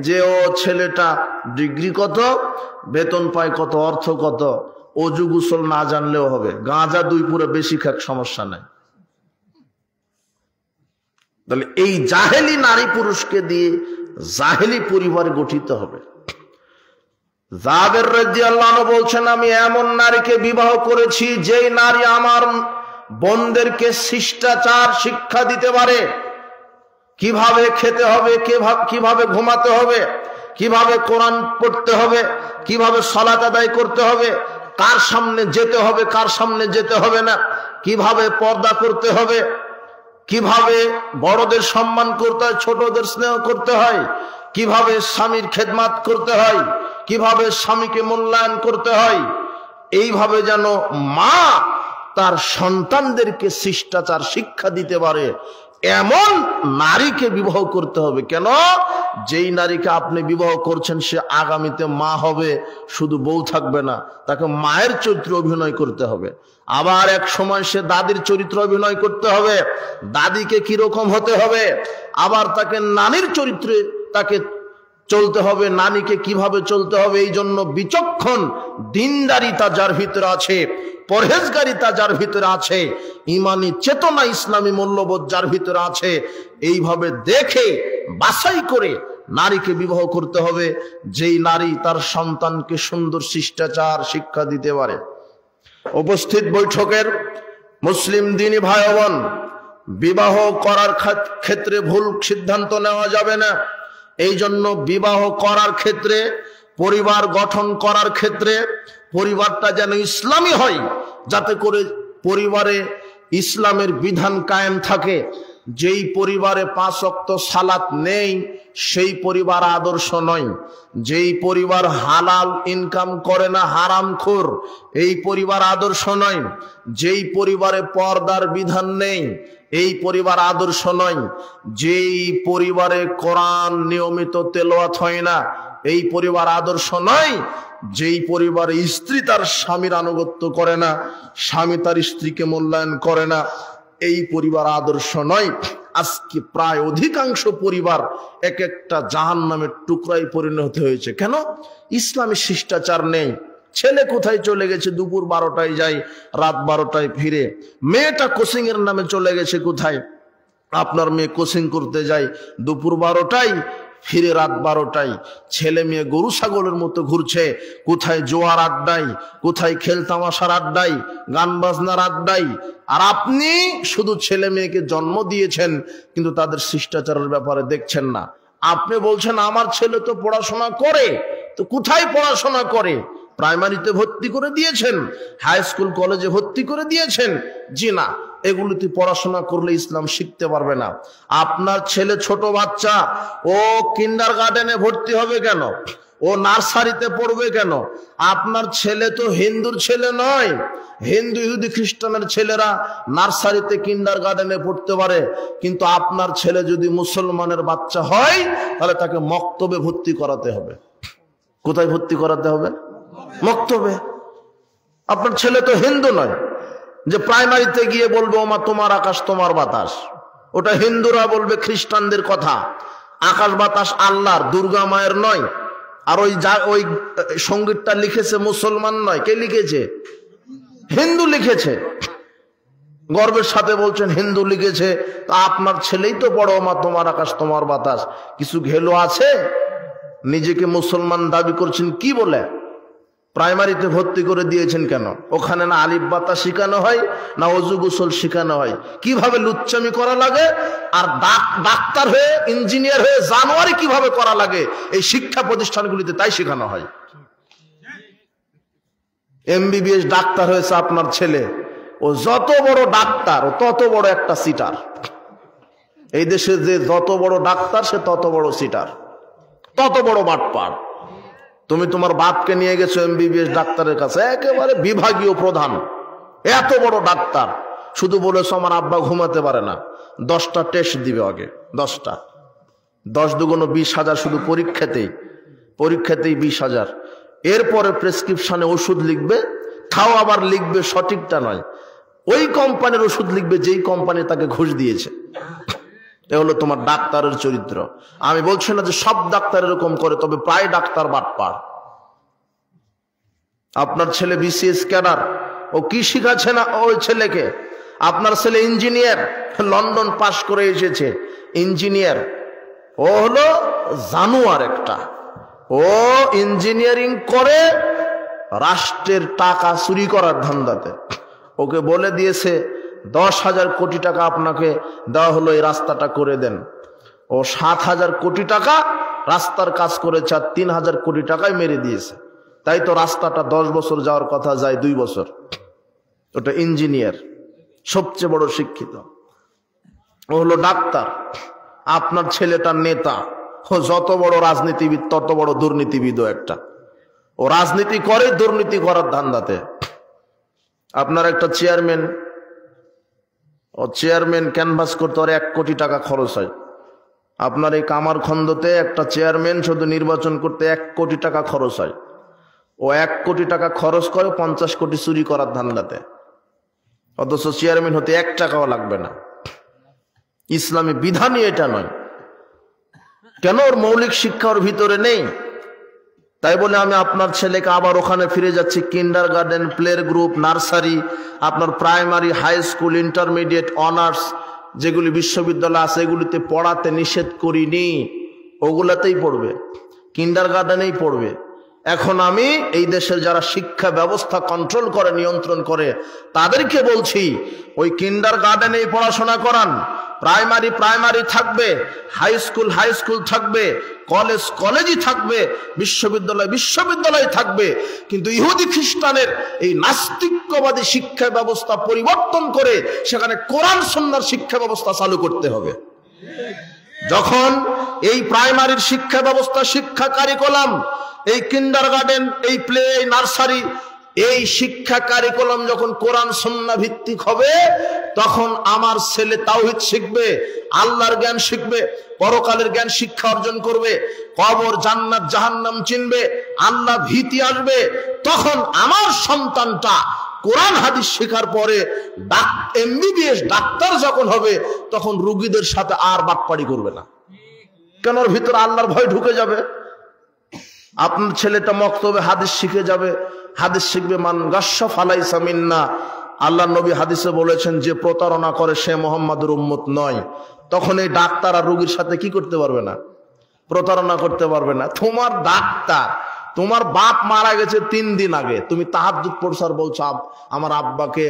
যে ও ছেলেটা ডিগ্রি কত, বেতন পায় কত, অর্থ কত। অজু গোসল না জানলেও হবে, গাঁজা 2 পুরে বেশি খাক, সমস্যা নাই। তাহলে এই জাহেলি নারী পুরুষকে দিয়ে জাহেলি পরিবার গঠিত হবে। জাবের রাদিয়াল্লাহু আনহু বলছেন, আমি এমন নারীকে বিবাহ করেছি যেই নারী আমার বোনদেরকে শিষ্টাচার শিক্ষা দিতে পারে, কিভাবে খেতে হবে, কিভাবে ঘুমাতে হবে, কিভাবে কোরআন পড়তে হবে, কিভাবে সালাত আদায় করতে হবে, কার সামনে যেতে হবে, কার সামনে যেতে হবে না, কিভাবে পর্দা করতে হবে, কিভাবে বড়দের সম্মান করতে হয়, ছোটদের স্নেহ করতে হয়, কিভাবে স্বামীর খেদমত করতে হয়, কিভাবে স্বামীকে মূল্যায়ন করতে হয়। এইভাবে যেন মা তার সন্তানদেরকে শিষ্টাচার শিক্ষা দিতে পারে, এমন নারীকে বিবাহ করতে হবে। কেন? যেই নারীকে আপনি বিবাহ করছেন সে আগামীতে মা হবে, শুধু বউ থাকবে না, তাকে মায়ের চরিত্র অভিনয় করতে হবে। আবার এক সময় সে দাদির চরিত্র অভিনয় করতে হবে, দাদিকে কিরকম হতে হবে। আবার তাকে নানির চরিত্রে তাকে চলতে হবে, নানিকে কিভাবে চলতে হবে। এই জন্য বিচক্ষণ দিনদারিতা যার ভিতরে আছে, পরহেজগারিতা যার ভিতরে আছে, ইমানি চেতনা ইসলামী মূল্যবোধ যার ভিতরে আছে, এইভাবে দেখে বাছাই করে নারীকে বিবাহ করতে হবে, যেই নারী তার সন্তানকে সুন্দর শিষ্টাচার শিক্ষা দিতে পারে। উপস্থিত বৈঠকের মুসলিম দিনী ভাই বোন, বিবাহ করার ক্ষেত্রে ভুল সিদ্ধান্ত নেওয়া যাবে না। এই জন্য বিবাহ করার ক্ষেত্রে, পরিবার গঠন করার ক্ষেত্রে পরিবারটা যেন ইসলামী হয়, যাতে করে পরিবারে ইসলামের বিধান কায়েম থাকে। যেই পরিবারে 5 ওয়াক্ত সালাত নেই সেই পরিবার আদর্শ নয়। যেই পরিবার হালাল ইনকাম করে না, হারামখোর, এই পরিবার আদর্শ নয়। যেই পরিবারে পর্দার বিধান নেই এই পরিবার আদর্শ নয়। যেই পরিবারে কোরআন নিয়মিত তেলাওয়াত হয় না এই পরিবার আদর্শ নয়। যেই পরিবারে স্ত্রী তার স্বামীর আনুগত্য করে না, স্বামী তার স্ত্রীকে মূল্যায়ন করে না, এই পরিবার আদর্শ নয়। আজকে প্রায় অধিকাংশ পরিবার এক একটা জাহান্নামের টুকরায় পরিণত হয়েছে। কেন? ইসলামী শিষ্টাচার নেই। ছেলে কোথায় চলে গেছে? দুপুর 12টায় যায়, রাত 12টায় ফিরে। মেয়েটা কোচিং এর নামে চলে গেছে কোথায়? আপনার মেয়ে কোচিং করতে যায় দুপুর 12টায়, ফিরে রাত 12টায়। ছেলে মেয়ে গরু ছাগলের মতো ঘুরছে, কোথায় জোয়ার আড্ডায়, কোথায় খেলতামাশার আড্ডায়, গান বাজনার আড্ডায়। আর আপনি শুধু ছেলে মেয়েকে জন্ম দিয়েছেন কিন্তু তাদের শিষ্টাচারের ব্যাপারে দেখছেন না। আপনি বলছেন আমার ছেলে তো পড়াশোনা করে, তো কোথায় পড়াশোনা করে? প্রাইমারিতে ভর্তি করে দিয়েছেন, হাই স্কুল কলেজে ভর্তি করে দিয়েছেন। জি না, এগুলোতে পড়াশোনা করলে ইসলাম শিখতে পারবে না। আপনার ছেলে ছোট বাচ্চা, ও কিন্ডারগার্টেনে ভর্তি হবে কেন? ও নার্সারিতে পড়বে কেন? আপনার ছেলে তো হিন্দুর ছেলে নয়। হিন্দু, ইহুদি, খ্রিস্টানের ছেলেরা নার্সারিতে কিন্ডারগার্টেনে পড়তে পারে, কিন্তু আপনার ছেলে যদি মুসলমানের বাচ্চা হয় তাহলে তাকে মক্তবে ভর্তি করাতে হবে। কোথায় ভর্তি করাতে হবে? মক্তবে। আপনার ছেলে তো হিন্দু নয় যে প্রাইমারিতে গিয়ে বলবো ওমা তোমার আকাশ তোমার বাতাস। ওটা হিন্দুরা বলবে খ্রিস্টানদের কথা। আকাশ বাতাস আল্লাহর, দুর্গা মায়ের নয়। আর ওই সঙ্গীতটা লিখেছে মুসলমান নয়। কে লিখেছে? হিন্দু লিখেছে। গর্বের সাথে বলছেন হিন্দু লিখেছে। তা আপনার ছেলেই তো বড় ওমা তোমার আকাশ তোমার বাতাস। কিছু ঘেলো আছে? নিজেকে মুসলমান দাবি করছেন কি বলে? প্রাইমারিতে ভর্তি করে দিয়েছেন কেন? ওখানে না আলিফ বাতা শেখানো হয়, না অজু গোসল শেখানো হয়, কিভাবে লুচ্চামি করা লাগে, আর ডাক্তার হয়ে, ইঞ্জিনিয়ার হয়ে জানোয়ারি কিভাবে করা লাগে এই শিক্ষা প্রতিষ্ঠানগুলিতে তাই শেখানো হয়। MBBS ডাক্তার হয়েছে আপনার ছেলে, ও যত বড় ডাক্তার ও তত বড় একটা সিটার। এই দেশে যে যত বড় ডাক্তার সে তত বড় সিটার, তত বড় বাটপার। তুমি তোমার বাপকে নিয়ে গেছো MBBS ডাক্তারের কাছে, একেবারে বিভাগীয় প্রধান, এত বড় ডাক্তার, শুধু বলেছো আমার আব্বা ঘুমাতে পারে না। 10টা টেস্ট দিবে আগে, 10টা, 10 দুগুণ 20,000 শুধু পরীক্ষাতেই 20,000। এরপরে প্রেসক্রিপশনে ওষুধ লিখবে, তাও আবার লিখবে সঠিকটা নয়, ওই কোম্পানির ওষুধ লিখবে যেই কোম্পানি তাকে ঘুষ দিয়েছে। এ হলো তোমার ডাক্তারের চরিত্র। আমি বলছি না যে সব ডাক্তার এরকম করে, তবে প্রায় ডাক্তার বাটপার। আপনার ছেলে বিসিএস ক্যাডার, ও কি শিখাচ্ছে না ওই ছেলেকে? আপনার ছেলে ইঞ্জিনিয়ার, লন্ডন পাশ করে এসেছে, ইঞ্জিনিয়ার। ও হলো জানোয়ার একটা। ও ইঞ্জিনিয়ারিং করে রাষ্ট্রের টাকা চুরি করার ধান্দাতে। ওকে বলে দিয়েছে 10,000 কোটি টাকা আপনাকে দেওয়া হলো, এই রাস্তাটা করে দেন। ও 7,000 কোটি টাকা রাস্তার কাজ করেছে, আর 3,000 কোটি টাকাই মেরে দিয়েছে। তাই তো রাস্তাটা 10 বছর যাওয়ার কথা যায় 2 বছর। ওটা ইঞ্জিনিয়ার, সবচেয়ে বড় শিক্ষিত। ও হলো ডাক্তার। আপনার ছেলেটা নেতা। ও যত বড় রাজনীতিবিদ তত বড় দুর্নীতিবিদও একটা। ও রাজনীতি করে দুর্নীতি করার ধান্দাতে। আপনার একটা চেয়ারম্যান, ও চেয়ারম্যান ক্যানভাস করতে ওর 1 কোটি টাকা খরচ হয়। আপনার এই কামারখন্দতে একটা চেয়ারম্যান শুধু নির্বাচন করতে 1 কোটি টাকা খরচ হয়। ও 1 কোটি টাকা খরচ করে 50 কোটি চুরি করার ধান্দাতে, অথচ চেয়ারম্যান হতে 1 টাকাও লাগবে না। ইসলামী বিধানই এটা নয়। কেন? ওর মৌলিক শিক্ষা ওর ভিতরে নেই। তাই বলে আমি আপনার ছেলেকে আবার ওখানে ফিরে যাচ্ছি, kindergarten, play group, nursery, আপনার primary, high school, intermediate, honours যেগুলি বিশ্ববিদ্যালয় আছে এগুলিতে পড়াতে নিষেধ করিনি। ওগুলাতেই পড়বে, কিন্ডার গার্ডেনেই পড়বে। এখন আমি এই দেশের যারা শিক্ষা ব্যবস্থা কন্ট্রোল করে, নিয়ন্ত্রণ করে, তাদেরকে বলছি ওই কিন্ডার গার্ডেনেই পড়াশোনা করান। প্রাইমারি প্রাইমারি থাকবে, হাই স্কুল থাকবে, কলেজ কলেজই থাকবে, বিশ্ববিদ্যালয় বিশ্ববিদ্যালয় থাকবে। কিন্তু ইহুদি খ্রিস্টানের এই নাস্তিক্যবাদী শিক্ষা ব্যবস্থা পরিবর্তন করে সেখানে কোরআন সুন্নাহর শিক্ষা ব্যবস্থা চালু করতে হবে। যখন এই প্রাইমারির শিক্ষা ব্যবস্থা, শিক্ষা কারিকুলাম, এই কিন্ডার গার্ডেন, এই প্লে, এই নার্সারি, এই শিক্ষা কারিকুলাম যখন কোরআন সুন্নাহ ভিত্তিক হবে, তখন আমার ছেলে তাওহীদ শিখবে, আল্লাহর জ্ঞান শিখবে, পরকালের জ্ঞান শিক্ষা অর্জন করবে, কবর, জান্নাত, জাহান্নাম চিনবে, আল্লাহ ভীতি আসবে। তখন আমার সন্তানটা কোরআন হাদিস শেখার পরে এমবিবিএস ডাক্তার যখন হবে, তখন রোগীদের সাথে আর বাটপাড়ি করবে না। কেন? ওর ভিতরে আল্লাহর ভয় ঢুকে যাবে। আপনার ছেলেটা মক্তবে হাদিস শিখে যাবে, হাদিস শিখবে, মান গাস্যা ফালাইসা মিন্না। আল্লাহ নবী হাদিসে বলেছেন, যে প্রতারণা করে সে মুহাম্মাদের উম্মত নয়। তখন এই ডাক্তার আর রোগীর সাথে কি করতে পারবে না? প্রতারণা করতে পারবে না। তোমার ডাক্তার, তোমার বাপ মারা গেছে 3 দিন আগে, তুমি তাহাজ্জুদ পড়ছো আর বলছো আমার আব্বাকে,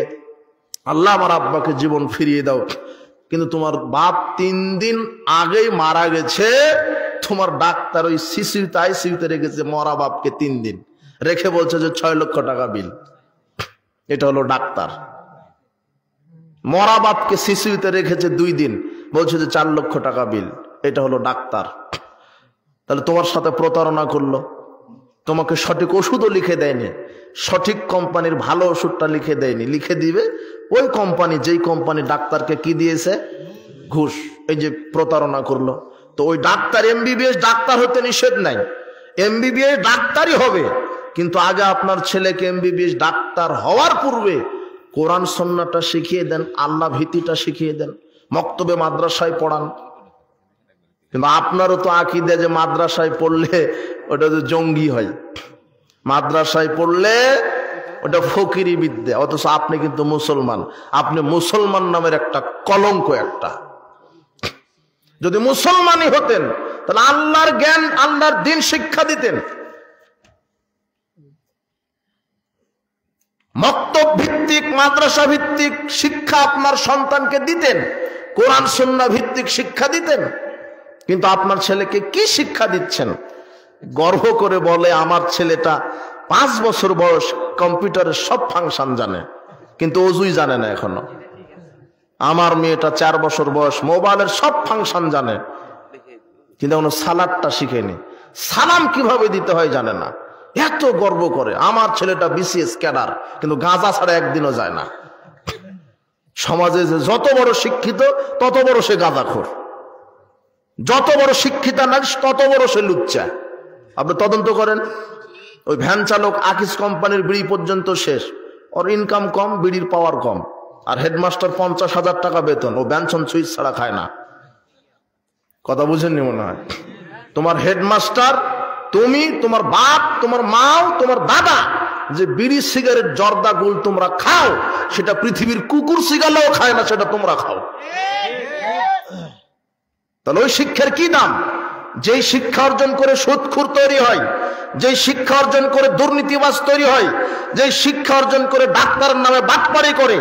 আল্লাহ আমার আব্বাকে জীবন ফিরিয়ে দাও। কিন্তু তোমার বাপ 3 দিন আগেই মারা গেছে, তোমার ডাক্তার ওই শিশুতে আইসিইউতে রেখেছে মরা বাপকে 3 দিন রেখে, বলছে যে 6 লক্ষ টাকা বিল। এটা হলো ডাক্তার। মরা বাপকে শিশুতে রেখেছে 2 দিন, বলছে যে 4 লক্ষ টাকা বিল। এটা হলো ডাক্তার। তাহলে তোমার সাথে প্রতারণা করলো, তোমাকে সঠিক ওষুধও লিখে দেয়নি, সঠিক কোম্পানির ভালো ওষুধটা লিখে দেয়নি, লিখে দিবে ওই কোম্পানি, যেই কোম্পানি ডাক্তারকে কি দিয়েছে? ঘুষ। এই যে প্রতারণা করলো। তো ওই ডাক্তার এমবিবিএস ডাক্তার হতে নিষেধ নাই, এমবিবিএস ডাক্তারই হবে। কিন্তু আগে আপনার ছেলেকে এমবিবিএস ডাক্তার হওয়ার পূর্বে কোরআন সুন্নাহটা শিখিয়ে দেন, আল্লাহ ভীতিটা শিখিয়ে দেন, মক্তবে মাদ্রাসায় পড়ান। কিন্তু আপনারও তো আকীদা যে মাদ্রাসায় পড়লে ওটা তো জঙ্গি হয়, মাদ্রাসায় পড়লে ওটা ফকিরি বিদ্যা। অথচ আপনি কিন্তু মুসলমান, আপনি মুসলমান নামের একটা কলঙ্ক একটা। যদি মুসলমানই হতেন তাহলে আল্লাহর জ্ঞান, আল্লাহর দ্বীন শিক্ষা দিতেন, মক্তব ভিত্তিক, মাদ্রাসা ভিত্তিক শিক্ষা আপনার সন্তানকে দিতেন, কোরআন সুন্নাহ ভিত্তিক শিক্ষা দিতেন। কিন্তু আপনার ছেলেকে কি শিক্ষা দিচ্ছেন? গর্ব করে বলে আমার ছেলেটা 5 বছর বয়স, কম্পিউটারের সব ফাংশন জানে, কিন্তু অজুই জানে না এখনো। আমার মেয়েটা 4 বছর বয়স, মোবাইলের সব ফাংশন জানে, কিন্তু এখনো সালাদটা শিখেনি, সালাম কিভাবে দিতে হয় জানে না। এত গর্ব করে আমার ছেলেটা বিসিএস ক্যাডার, কিন্তু গাঁজা ছাড়া একদিনও যায় না। সমাজে যে যত বড় শিক্ষিত তত বড় সে গাঁজাখোর, যত বড় শিক্ষিতা না তত বড় সে লুচ্চা। আপনি তদন্ত করেন, ওই ভ্যান চালক আকিস কোম্পানির বিড়ি পর্যন্ত শেষ, ওর ইনকাম কম, বিড়ির পাওয়ার কম। আর হেডমাস্টার 50,000 টাকা বেতন, ও বেনসন সুইচ ছাড়া খায় না। কথা বুঝেননি মনে হয়? তোমার হেডমাস্টার, তুমি, তোমার বাপ, তোমার মাও, তোমার দাদা যে বিড়ি সিগারেট জর্দা গুল তোমরা খাও, সেটা পৃথিবীর কুকুর সিগালেও খায় না, সেটা তোমরা খাও। তাহলে ওই শিক্ষার কি দাম? যেই শিক্ষা অর্জন করে সুদখোর তৈরি হয়, যেই শিক্ষা অর্জন করে দুর্নীতিবাজ তৈরি হয়, যেই শিক্ষা অর্জন করে ডাক্তারের নামে বাটপারি করে,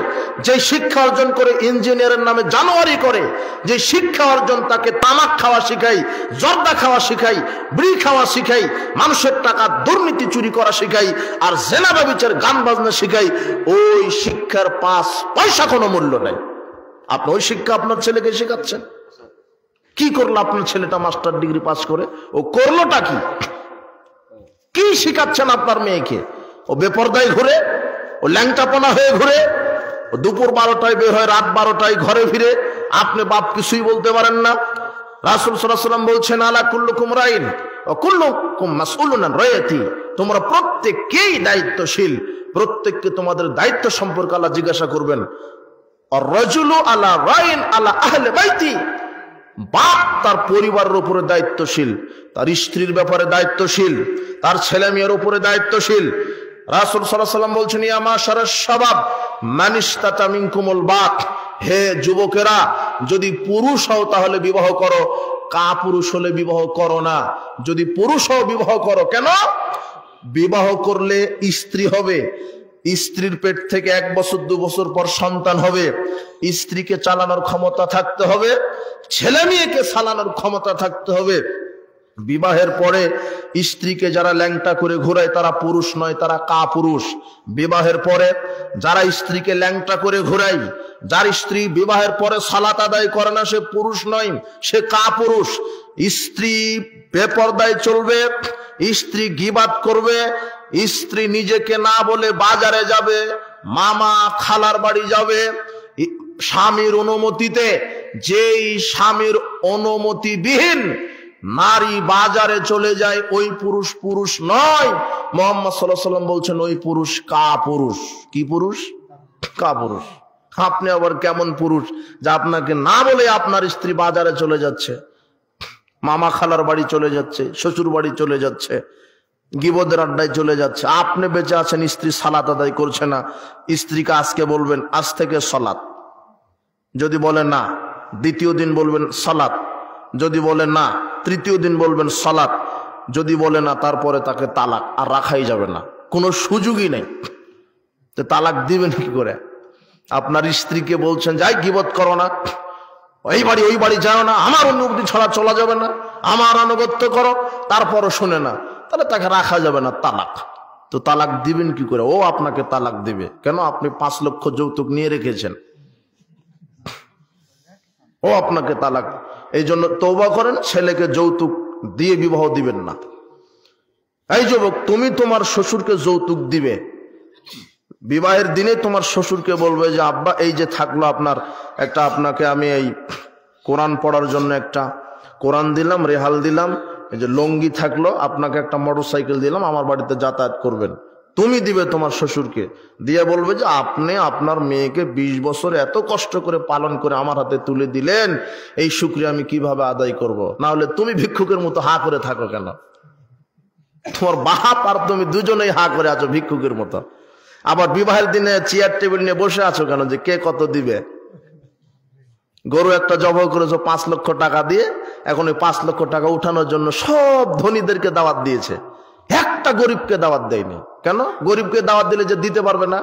যেই শিক্ষা অর্জন করে ইঞ্জিনিয়ারের নামে জানোয়ারি করে, যে শিক্ষা অর্জন তাকে তামাক খাওয়া শিখাই, জর্দা খাওয়া শিখাই, বিড়ি খাওয়া শিখাই, মানুষের টাকা দুর্নীতি চুরি করা শিখাই, আর জেনা ব্যভিচার গান বাজনা শিখাই, ওই শিক্ষার 5 পয়সা কোনো মূল্য নাই। আপনি ওই শিক্ষা আপনার ছেলেকে শেখাচ্ছেন? কি করলো আপনার ছেলেটা মাস্টার ডিগ্রি পাস করে? ও করলোটা কি? কি শিখাচ্ছেন আপনার মেয়েকে? ও বেপরদায় ঘুরে, ও ল্যাংটাপনা হয়ে ঘুরে, ও দুপুর 12টায় বের হয়, রাত 12টায় ঘরে ফিরে। আপনি বাপ কিছুই বলতে পারেন না। রাসূল সাল্লাল্লাহু আলাইহি ওয়াসাল্লাম বলছেন, আলা কুল্লুকুম রাইন ওয়া কুল্লুকুম মাসউলুন আন রায়াতি, তোমরা প্রত্যেককেই দায়িত্বশীল, প্রত্যেককে তোমাদের দায়িত্ব সম্পর্কে আল্লাহ জিজ্ঞাসা করবেন। আর রাজুলু আলা রাইন আলা আহলি বাইতি, বাপ তার পরিবারের উপরে দায়িত্বশীল, তার স্ত্রীর ব্যাপারে দায়িত্বশীল, তার ছেলে মেয়ের উপরে দায়িত্বশীল। রাসূল সাল্লাল্লাহু আলাইহি ওয়াসাল্লাম বলছেন, ইয়া মাশারাশ শাবাব মান ইসতাতা মিনকুমুল বাত, হে যুবকেরা, যদি পুরুষ হও তাহলে বিবাহ করো, কাপুরুষ হলে বিবাহ করো না। যদি পুরুষ হও বিবাহ করো। কেন? বিবাহ করলে স্ত্রী হবে, স্ত্রীর পেট থেকে 1 বছর 2 বছর পর সন্তান হবে, স্ত্রীকে চালানোর ক্ষমতা থাকতে হবে, ছেলে মেয়েকে চালানোর ক্ষমতা থাকতে হবে। বিবাহের পরে স্ত্রীকে যারা ল্যাংটা করে ঘোরায় তারা পুরুষ নয়, তারা কাপুরুষ। বিবাহের পরে যারা স্ত্রীকে ল্যাংটা করে ঘোরায়, যার স্ত্রী বিবাহের পরে সালাত আদায় করে না, সে পুরুষ নয়, সে কাপুরুষ। স্ত্রী বেপরদায় চলবে, স্ত্রী গীবাত করবে, স্ত্রী নিজেকে না বলে বাজারে যাবে, মামা খালার বাড়ি যাবে স্বামীর অনুমতিতে। যেই স্বামীর অনুমতিবিহীন নারী বাজারে চলে যায়, ওই পুরুষ পুরুষ নয়। মুহাম্মদ সাল্লাল্লাহু আলাইহি ওয়াসাল্লাম বলছেন, ওই পুরুষ কাপুরুষ। কি পুরুষ? কাপুরুষ। আপনি আবার কেমন পুরুষ যে আপনাকে না বলে আপনার স্ত্রী বাজারে চলে যাচ্ছে, মামা খালার বাড়ি চলে যাচ্ছে, শ্বশুর বাড়ি চলে যাচ্ছে, গিবদের আড্ডায় চলে যাচ্ছে, আপনি বেঁচে আছেন, স্ত্রী সালাত আদায় করছে না। স্ত্রীকে আজকে বলবেন আজ থেকে সালাত, যদি বলে না দ্বিতীয় দিন বলবেন সালাত, যদি বলে না তৃতীয় দিন বলবেন সালাত, যদি বলে না তারপরে তাকে তালাক, আর রাখাই যাবে না, কোনো সুযোগই নেই। তো তালাক দিবেন কি করে? আপনার স্ত্রীকে বলছেন যাই গিবত করো না, ওই বাড়ি ওই বাড়ি যাও না, আমার অনুমতি ছাড়া চলা যাবে না, আমার আনুগত্য করো, তারপরও শুনে না, তাহলে তাকে রাখা যাবে না, তালাক। তো তালাক দিবেন কি করে? ও আপনাকে তালাক দিবে কেন? আপনি 5 লক্ষ যৌতুক নিয়ে রেখেছেন, ও আপনাকে তালাক। এই জন্য তওবা করেন, ছেলেকে যৌতুক দিয়ে বিবাহ দিবেন না। এই যুবক, তুমি তোমার শ্বশুরকে যৌতুক দিবে, বিবাহের দিনে তোমার শ্বশুরকে বলবে যে আব্বা এই যে থাকলো আপনার একটা, আপনাকে আমি এই কোরআন পড়ার জন্য একটা কোরআন দিলাম, রেহাল দিলাম, এই যে লঙ্গি থাকলো, আপনাকে একটা মোটরসাইকেল দিলাম, আমার বাড়িতে যাতায়াত করবেন। তুমি দিবে তোমার শ্বশুরকে, দিয়ে বলবে যে আপনি আপনার মেয়েকে 20 বছর এত কষ্ট করে পালন করে আমার হাতে তুলে দিলেন, এই শুকরিয়া আমি কিভাবে আদায় করব? না হলে তুমি ভিক্ষুকের মতো হা করে থাকো কেন? তোমার বাপ আর তুমি দুজনেই হা করে আছো ভিক্ষুকের মতো। আবার বিবাহের দিনে চেয়ার টেবিল নিয়ে বসে আছো কেন, যে কে কত দিবে? গরু একটা জবাই করেছো 5 লক্ষ টাকা দিয়ে, এখন ওই 5 লক্ষ টাকা উঠানোর জন্য সব ধনীদেরকে দাওয়াত দিয়েছে, একটা গরিবকে দাওয়াত দেয়নি। কেন? গরিবকে দাওয়াত দিলে যে দিতে পারবে না,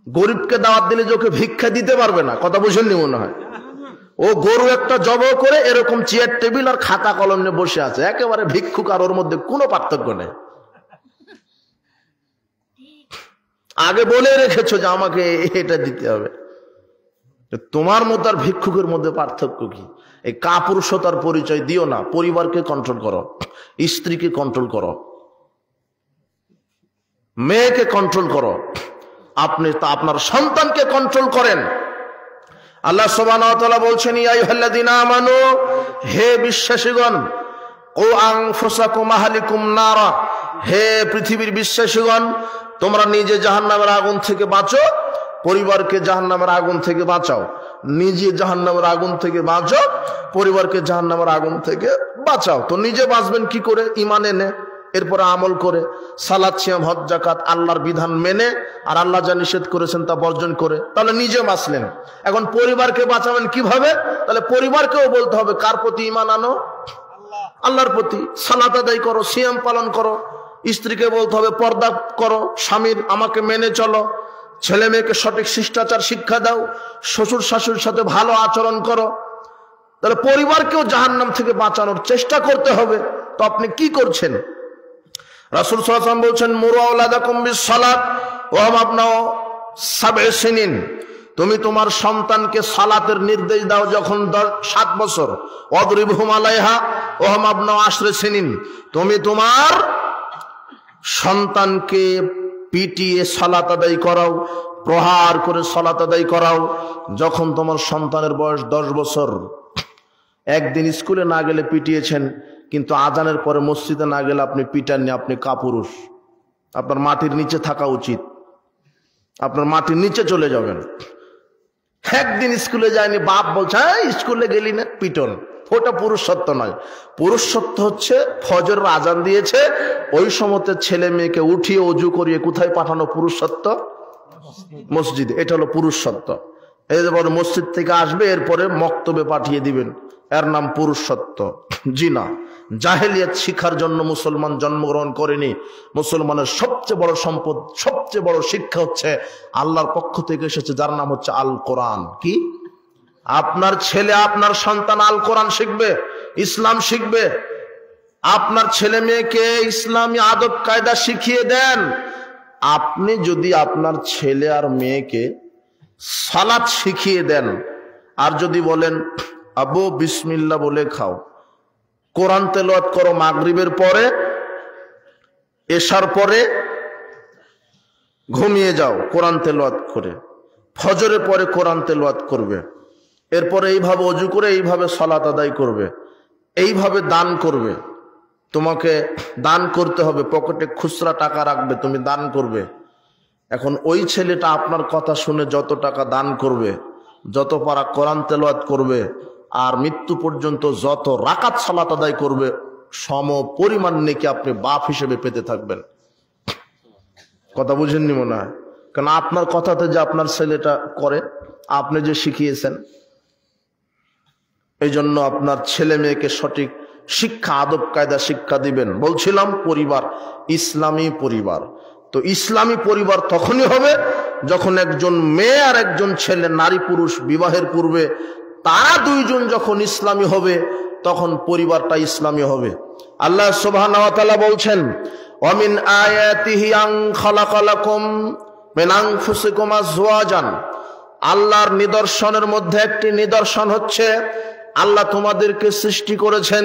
গরিবকে দাওয়াত দিলে যে ওকে ভিক্ষা দিতে পারবে না, কথা বুঝেননি মনে হয়। ও গরু একটা জবাই করে এরকম চেয়ার টেবিল আর খাতা কলম নিয়ে বসে আছে, একেবারে ভিক্ষুক আর ওর মধ্যে কোনো পার্থক্য নেই। আগে বলে রেখেছো যে আমাকে এটা দিতে হবে, তোমার মতো আর ভিক্ষুকের মধ্যে পার্থক্য কি? এই কাপুরুষতার পরিচয় দিও না। পরিবারকে কন্ট্রোল করো, স্ত্রীকে কন্ট্রোল করো, মেয়েকে কন্ট্রোল করো, আপনি তা আপনার সন্তানকে কন্ট্রোল করেন। আল্লাহ সুবহানাহু ওয়া তাআলা বলছেন, ইয়া আইয়ুহাল্লাযীনা আমানু, হে বিশ্বাসীগণ, ও আনফুসাকুম আহলিকুম নারা, হে পৃথিবীর বিশ্বাসীগণ, তোমরা নিজে জাহান্নামের আগুন থেকে বাঁচো, পরিবারকে জাহান্নামের আগুন থেকে বাঁচাও। নিজে জাহান্নামের আগুন থেকে বাঁচাও, পরিবারকে জাহান্নামের আগুন থেকে বাঁচাও। তো নিজে বাঁচবেন কি করে? ঈমান এনে, এরপরে আমল করে সালাত সিয়াম হজ যাকাত আল্লাহর বিধান মেনে আর আল্লাহ যা নিষেধ করেছেন তা বর্জন করে, তাহলে নিজে বাঁচলেন। এখন পরিবারকে বাঁচাবেন কিভাবে? তাহলে পরিবারকেও বলতে হবে কার প্রতি ঈমান আনো? আল্লাহর প্রতি। সালাত আদায় করো, সিয়াম পালন করো। স্ত্রীকে বলতে হবে পর্দা করো, স্বামীর আমাকে মেনে চলো। ছেলে মেয়েকে সঠিক শিষ্টাচার শিক্ষা দাও, শ্বশুর শাশুড়ির সাথে ভালো আচরণ করো। তাহলে পরিবারকেও জাহান্নাম থেকে বাঁচানোর চেষ্টা করতে হবে। তো আপনি কি করছেন? রাসূল সাল্লাল্লাহু আলাইহি ওয়াসাল্লাম বলছেন মুরু আওলাদাকুম বিস-সালাত ওয়া হুম আবনাউ সাব'i সিনিন। তুমি তোমার সন্তানকে সালাতের নির্দেশ দাও যখন 7 বছর। ওয়াদরিবহুম আলাইহা ওয়া হুম আবনাউ 10 সিনিন। তুমি তোমার সন্তানকে পিটিয়ে সালাত আদায় করাও, প্রহার করে সালাত আদায় করাও যখন তোমার সন্তানের বয়স 10 বছর। একদিন স্কুলে না গেলে পিটিয়েছেন, কিন্তু আজানের পরে মসজিদে না গেলে আপনি পিটাননি, আপনি কাপুরুষ। আপনার মাটির নিচে থাকা উচিত, আপনার মাটির নিচে চলে যাবেন। একদিন স্কুলে যায়নি, বাপ বলছে স্কুলে গেলি না, পিটন। ওটা পুরুষত্ব নয়। পুরুষত্ব হচ্ছে ফজরের আজান দিয়েছে ওই সময়তে ছেলে মেয়েকে উঠিয়ে অজু করিয়ে কোথায় পাঠানো? পুরুষত্ব মসজিদে। এটা হলো পুরুষত্ব। এরপরে মসজিদ থেকে আসবে, এরপরে মক্তবে পাঠিয়ে দিবেন, এর নাম পুরুষত্ব। জি না, জাহেলিয়াত শিক্ষার জন্য মুসলমান জন্মগ্রহণ করেনি। মুসলমানের সবচেয়ে বড় সম্পদ, সবচেয়ে বড় শিক্ষা হচ্ছে আল্লাহর পক্ষ থেকে এসেছে, যার নাম হচ্ছে আল কোরআন। কি? আপনার ছেলে, আপনার সন্তান আল কোরআন শিখবে, ইসলাম শিখবে। আপনার ছেলে মেয়েকে ইসলামী আদব কায়দা শিখিয়ে দেন। আপনি যদি আপনার ছেলে আর মেয়েকে সালাত শিখিয়ে দেন, আর যদি বলেন আব্বু বিসমিল্লাহ বলে খাও, কোরআন তেলাওয়াত করো মাগরিবের পরে, এশার পরে ঘুমিয়ে যাও কোরআন তেলাওয়াত করে, ফজরের পরে কোরআন তেলাওয়াত করবে, এরপরে এইভাবে ওযু করে এইভাবে সালাত আদায় করবে, এইভাবে দান করবে। তোমাকে দান করতে হবে, পকেটে খুচরা টাকা রাখবে, তুমি দান করবে। এখন ওই ছেলেটা আপনার কথা শুনে যত টাকা দান করবে, যত পারা কোরআন তেলাওয়াত করবে, আর মৃত্যু পর্যন্ত যত রাকাত সালাত আদায় করবে, সম পরিমাণ নেকি আপনি বাপ হিসেবে পেতে থাকবেন। কথা বুঝেননি মনে হয়? কারণ আপনার কথাতে যে আপনার ছেলেটা করে, আপনি যে শিখিয়েছেন। এই জন্য আপনার ছেলে মেয়েকে সঠিক শিক্ষা, আদব কায়দা শিক্ষা দিবেন। বলছিলাম পরিবার, ইসলামী পরিবার। তো ইসলামী পরিবার তখনই হবে যখন একজন মেয়ে আর একজন ছেলে, নারী পুরুষ বিবাহের পূর্বে তারা দুইজন যখন ইসলামী হবে, তখন পরিবারটা ইসলামী হবে। আল্লাহ সুবহানাহু ওয়া তাআলা বলছেন ওয়া মিন আয়াতিহি আন খালাকা লাকুম মিন আনফুসিকুম আজওয়াজান। আল্লাহর নিদর্শনের মধ্যে একটি নিদর্শন হচ্ছে আল্লাহ তোমাদেরকে সৃষ্টি করেছেন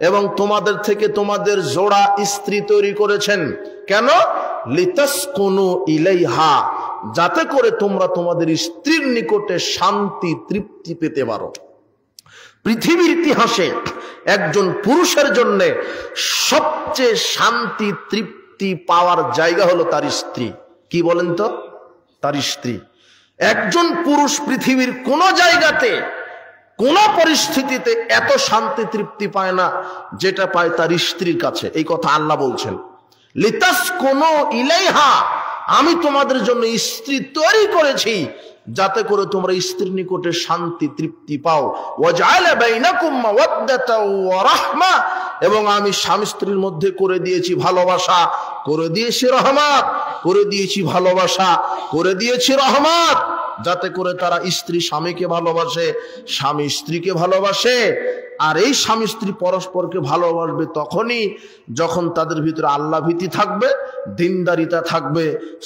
এবং তোমাদের থেকে তোমাদের জোড়া স্ত্রী তৈরি করেছেন। কেন? লিতাসকুনু ইলাইহা, যাতে করে তোমরা তোমাদের স্ত্রীর নিকটে শান্তি তৃপ্তি পেতে পারো। পৃথিবীর ইতিহাসে একজন পুরুষের জন্য সবচেয়ে শান্তি তৃপ্তি পাওয়ার জায়গা হলো তার স্ত্রী। কি বলেন তো? তার স্ত্রী। একজন পুরুষ পৃথিবীর কোন জায়গাতে, কোন পরিস্থিতিতে এত শান্তি তৃপ্তি পায় না যেটা পায় তার স্ত্রীর কাছে। এই কথা আল্লাহ বলছেন, লিতাসকুনু ইলাইহা, আমি তোমাদের জন্য স্ত্রী তৈরি করেছি যাতে করে তোমরা স্ত্রীর নিকটে শান্তি তৃপ্তি পাও। ওয়াজআলা বাইনাকুম মাওয়াদ্দাতা ওয়া রাহমা, এবং আমি স্বামী স্ত্রীর মধ্যে করে দিয়েছি ভালোবাসা, করে দিয়েছি রহমত, করে দিয়েছি ভালোবাসা, করে দিয়েছি রহমত, যাতে করে তারা স্ত্রী স্বামীকে ভালোবাসে, স্বামী স্ত্রীকে ভালোবাসে। আর এই স্বামী স্ত্রী পরস্পরকে ভালোবাসবে তখনই যখন তাদের ভিতরে আল্লাহ ভীতি থাকবে, দিনদারিতা থাকবে,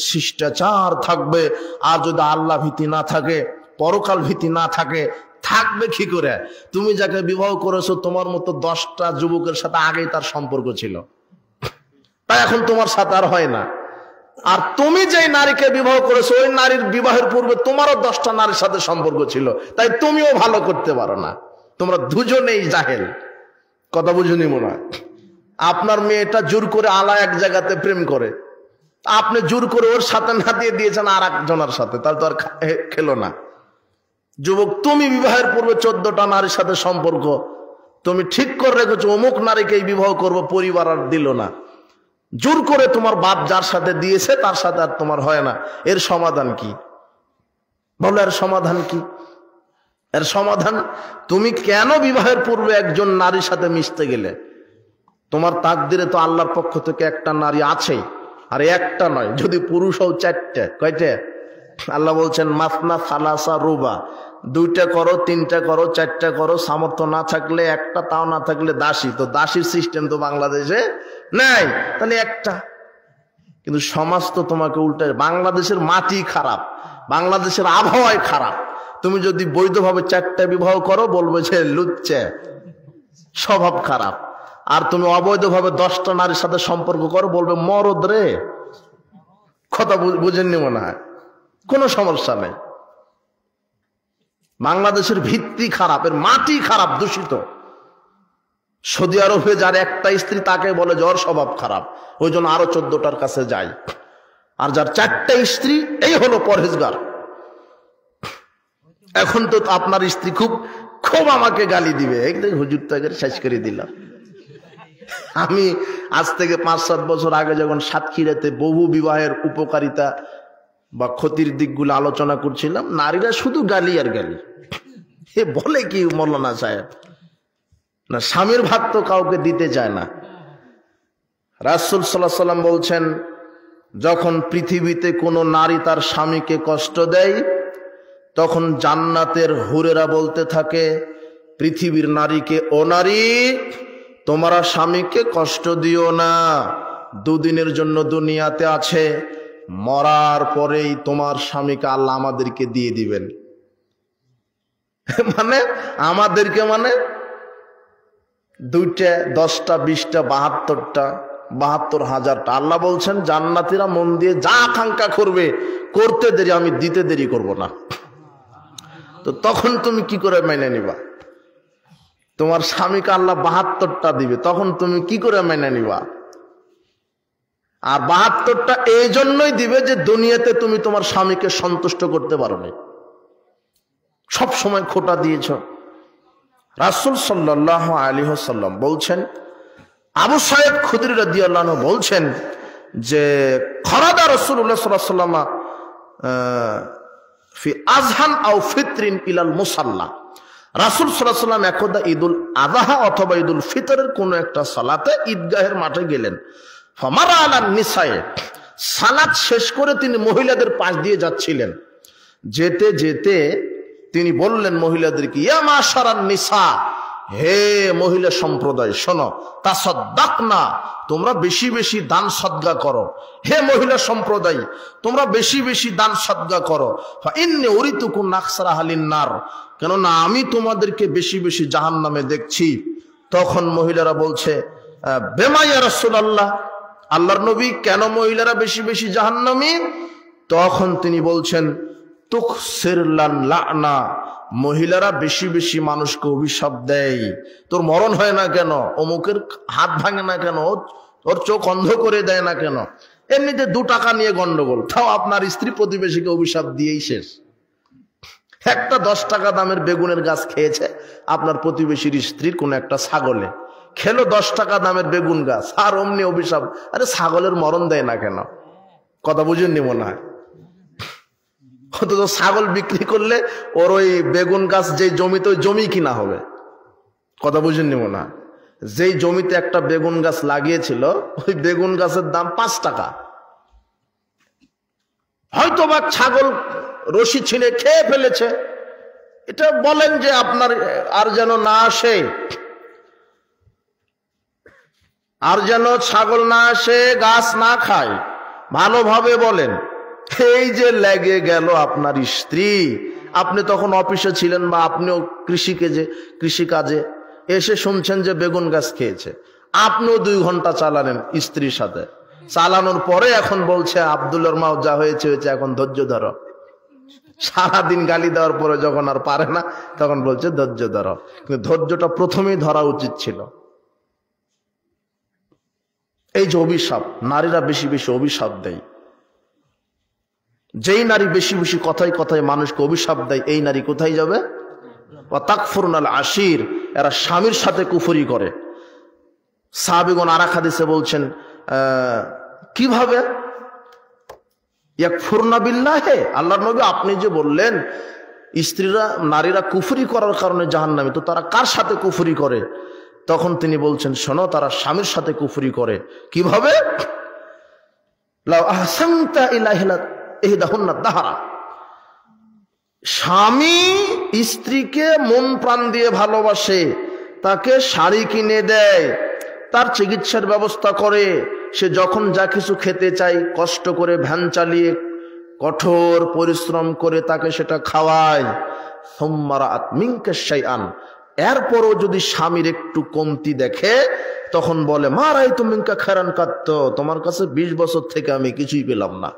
শিষ্টাচার থাকবে। আর যদি আল্লাহ ভীতি না থাকে, পরকাল ভীতি না থাকে, থাকবে কি করে? তুমি যাকে বিবাহ করেছো তোমার মতো 10টা যুবকের সাথে আগেই তার সম্পর্ক ছিল, তাই এখন তোমার সাথে আর হয় না। আর তুমি যেই নারীকে বিবাহ করেছো ওই নারীর বিবাহের পূর্বে তোমারও 10টা নারীর সাথে সম্পর্ক ছিল, তাই তুমিও ভালো করতে পারো না। তোমরা দুজনেই জাহেল। কথা বুঝুনি মনে হয়? আপনার মেয়েটা জোর করে আলা এক জায়গাতে প্রেম করে, আপনি জোর করে ওর সাথে না দিয়ে দিয়েছেন আর একজনের সাথে, তাহলে তো আর খেলো না। যুবক, তুমি বিবাহের পূর্বে 14টা নারীর সাথে সম্পর্ক, তুমি ঠিক করে রেখেছো অমুক নারীকেই বিবাহ করবো, পরিবার আর দিল না। জোর করে তোমার বাপ যার সাথে দিয়েছে তার সাথে আর তোমার হয় না, এর সমাধান কি? বলো এর সমাধান কি? এর সমাধান, তুমি কেন বিবাহের পূর্বে একজন নারীর সাথে মিশতে গেলে? তোমার তাকদিরে তো আল্লাহর পক্ষ থেকে একটা নারী আছে, আর একটা নয়, যদি পুরুষ হও চারটে। কয়টা? আল্লাহ বলছেন মাসনা সালাসা রুবা, দুইটা করো, তিনটা করো, চারটা করো, সামর্থ্য না থাকলে একটা, তাও না থাকলে দাসী। তো দাসীর সিস্টেম তো বাংলাদেশে নাই, তাহলে একটা। কিন্তু সমাজ তো তোমাকে উল্টে, বাংলাদেশের মাটি খারাপ, বাংলাদেশের আবহাওয়াই খারাপ। তুমি যদি বৈধভাবে চারটা বিবাহ করো বলবে যে লুচ্চে, স্বভাব খারাপ। আর তুমি অবৈধভাবে 10টা নারীর সাথে সম্পর্ক করো বলবে মরদ রে। কথা বুঝেননি মনে হয়? কোনো সমস্যা নেই। বাংলাদেশের ভিত্তি খারাপ, এর মাটি খারাপ, দূষিত। সৌদি আরবে যার একটা স্ত্রী তাকে বলে জ্বর স্বভাব খারাপ, ওই জন্য আরো 14টার কাছে যায়। আর যার 4টা স্ত্রী, এই হলো পরহেজগার। এখন তো আপনার স্ত্রী খুব খুব আমাকে গালি দিবে, একদম হুজুর তাকে শেষ করে দিলাম। আমি আজ থেকে 5-7 বছর আগে যখন সাতক্ষীরাতে বহু বিবাহের উপকারিতা বা ক্ষতির দিকগুলো আলোচনা করছিলাম, নারীরা শুধু গালি আর গালি। এ বলে কি মৌলানা সাহেব? না, স্বামীর ভাগ তো কাউকে দিতে চায় না। রাসূল সাল্লাল্লাহু আলাইহি ওয়াসাল্লাম বলছেন, যখন পৃথিবীতে কোনো নারী তার স্বামীকে কষ্ট দেয়, তখন জান্নাতের হুরেরা বলতে থাকে পৃথিবীর নারীকে, ও নারী, তোমরা স্বামীকে কষ্ট দিও না, দুদিনের জন্য দুনিয়াতে আছে, মরার পরেই তোমার স্বামীকে আল্লাহ আমাদেরকে দিয়ে দিবেন। মানে আমাদেরকে, মানে 2টা, 10টা, 20টা, 72টা, 72,000টা। আল্লাহ বলছেন জান্নাতীরা মন দিয়ে যা আকাঙ্ক্ষা করবে করতে দেরি, আমি দিতে দেরি করব না। তো তখন তুমি কি করে মেনে নিবা? তোমার স্বামীকে আল্লাহ 72টা দিবে, তখন তুমি কি করে মেনে নিবা? আর 72টা এই জন্যই দিবে যে দুনিয়াতে তুমি তোমার স্বামীকে সন্তুষ্ট করতে পারো না, সব সময় খোটা দিয়েছ। রাসূল সাল্লাল্লাহু আলাইহি ওয়াসাল্লাম বলছেন, আবু সাঈদ খুদরি রাদিয়াল্লাহু আনহু বলছেন যে খরাদা রাসূলুল্লাহ সাল্লাল্লাহু আলাইহি ওয়াসাল্লাম ফি আযহান আও ফিতরিন ইলাল মুসাল্লা। রাসূল সাল্লাল্লাহু আলাইহি ওয়াসাল্লাম একদা ঈদুল আযহা অথবা ঈদুল ফিতরের কোন একটা সালাতে ঈদগাহের মাঠে গেলেন। ফামারা আলান নিসায়ে, সালাত শেষ করে তিনি মহিলাদের পাশ দিয়ে যাচ্ছিলেন। যেতে যেতে তিনি বললেন মহিলাদেরকে, ইয়া মাশারান নিসা, হে মহিলা সম্প্রদায় শোনো, তাসাদ্দাকনা, তোমরা বেশি বেশি দান সদকা করো। হে মহিলা সম্প্রদায়, তোমরা বেশি বেশি দান সদকা করো। ফা ইন্নী উরিতুকুম আকসারা আহলিন নার, কেননা আমি তোমাদেরকে বেশি বেশি জাহান্নামে দেখছি। তখন মহিলারা বলছে, বেমা ইয়া রাসূলুল্লাহ, আল্লাহর নবী, কেন মহিলারা বেশি বেশি জাহান্নামী? তখন তিনি বলছেন, তুকসিরলান লানা, মহিলারা বেশি বেশি মানুষকে অভিশাপ দেয়। তোর মরণ হয় না কেন? অমুকের হাত ভাঙে না কেন? ওর চোখ অন্ধ করে দেয় না কেন? এমনিতে 2 টাকা নিয়ে গন্ডগোল, তাও আপনার স্ত্রী প্রতিবেশীকে অভিশাপ দিয়েই শেষ। একটা 10 টাকা দামের বেগুনের গাছ খেয়েছে আপনার প্রতিবেশীর স্ত্রীর কোন একটা ছাগলে, খেলো 10 টাকা দামের বেগুন গাছ, আর অমনি অভিশাপ। আরে ছাগলের মরণ দেয় না কেন? কথা বুঝেননি মনে হয়? অথচ ছাগল বিক্রি করলে ওর ওই বেগুন গাছ যে জমিতে, ওই জমি কিনা হবে। কথা বুঝেননি মনে হয়? যেই জমিতে একটা বেগুন গাছ লাগিয়েছিল, ওই বেগুন গাছের দাম 5 টাকা। হয়তো বা ছাগল রশি ছিঁড়ে খেয়ে ফেলেছে। এটা বলেন যে আপনার আর যেন না আসে, আর যেন ছাগল না আসে, গাছ না খায়, ভালোভাবে বলেন। এই যে লেগে গেল আপনার স্ত্রী, আপনি তখন অফিসে ছিলেন বা আপনিও কৃষিকাজে এসে শুনছেন যে বেগুন গাছ খেয়েছে, আপনিও 2 ঘন্টা চালালেন স্ত্রীর সাথে, চালানোর পরে এখন বলছে আব্দুল্লাহর মা যা হয়েছে হয়েছে, এখন ধৈর্য ধরো। সারাদিন গালি দেওয়ার পরে যখন আর পারে না, তখন বলছে ধৈর্য ধরো। কিন্তু ধৈর্যটা প্রথমেই ধরা উচিত ছিল। এই যে অভিশাপ, নারীরা বেশি বেশি অভিশাপ দেয়। যেই নারী বেশি বেশি কথায় কথায় মানুষকে অভিশাপ দেয়, এই নারী কোথায় যাবে? ওয়া তাকফুরুনাল আশির, এরা স্বামীর সাথে কুফরি করে। সাহাবীগণ আর এক হাদিসে বলছেন, কিভাবে ইয়াকফুরনা বিল্লাহে, আল্লাহর নবী আপনি যে বললেন স্ত্রীরা নারীরা কুফরি করার কারণে জাহান্নামী, তো তারা কার সাথে কুফরি করে? তখন তিনি বলছেন শোনো, তারা স্বামীর সাথে কুফরি করে। কিভাবে? লাউ আহসানতা ইলাইহা ইহদাহুন্না দাহরা, স্বামী স্ত্রীকে মন প্রাণ দিয়ে ভালোবাসে, তাকে শাড়ি কিনে দেয়, তার চিকিৎসার ব্যবস্থা করে, সে যখন যা কিছু খেতে চায় কষ্ট করে ভ্যান চালিয়ে কঠোর পরিশ্রম করে তাকে সেটা খাওয়ায়। সুম্মা রাআত মিনকা শাইআন, এরপরও যদি স্বামীর একটু কমতি দেখে তখন বলে মা রাআইতু মিনকা খায়রান কাত্ত, তোমার কাছে 20 বছর থেকে আমি কিছুই পেলাম না।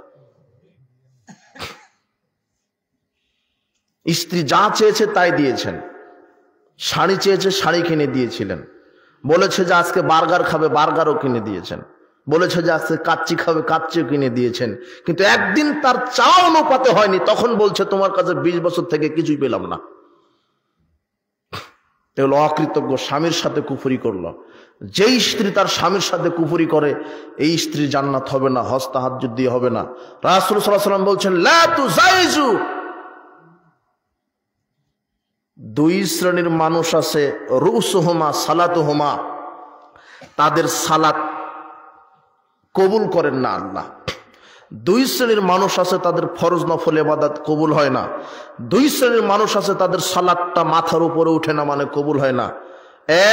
স্ত্রী যা চেয়েছে তাই দিয়েছেন, শাড়ি চেয়েছে শাড়ি কিনে দিয়েছিলেন, বলেছে যে আজকে বার্গার খাবে বার্গারও কিনে দিয়েছেন, বলেছে যে আজকে কাচ্চি খাবে কাচ্চিও কিনে দিয়েছেন, কিন্তু একদিন তার চাওয়া অনুপাতে হয়নি, তখন বলছে তোমার কাছে 20 বছর থেকে কিছুই পেলাম না। এগুলো অকৃতজ্ঞ, স্বামীর সাথে কুফরি করলো। যেই স্ত্রী তার স্বামীর সাথে কুফরি করে এই স্ত্রী জান্নাত হবে না, হজ তাহাজ্জুদ দিয়ে হবে না। রাসূল সাল্লাল্লাহু আলাইহি ওয়াসাল্লাম বলছেন লা তুজাইজু, 2 শ্রেণীর মানুষ আছে, রুসুহুমা সালাতুহুমা, তাদের সালাত কবুল করেন না আল্লাহ। 2 শ্রেণীর মানুষ আছে, তাদের ফরজ নফল ইবাদত কবুল হয় না। 2 শ্রেণীর মানুষ আছে, তাদের সালাতটা মাথার উপরে উঠে না, মানে কবুল হয় না।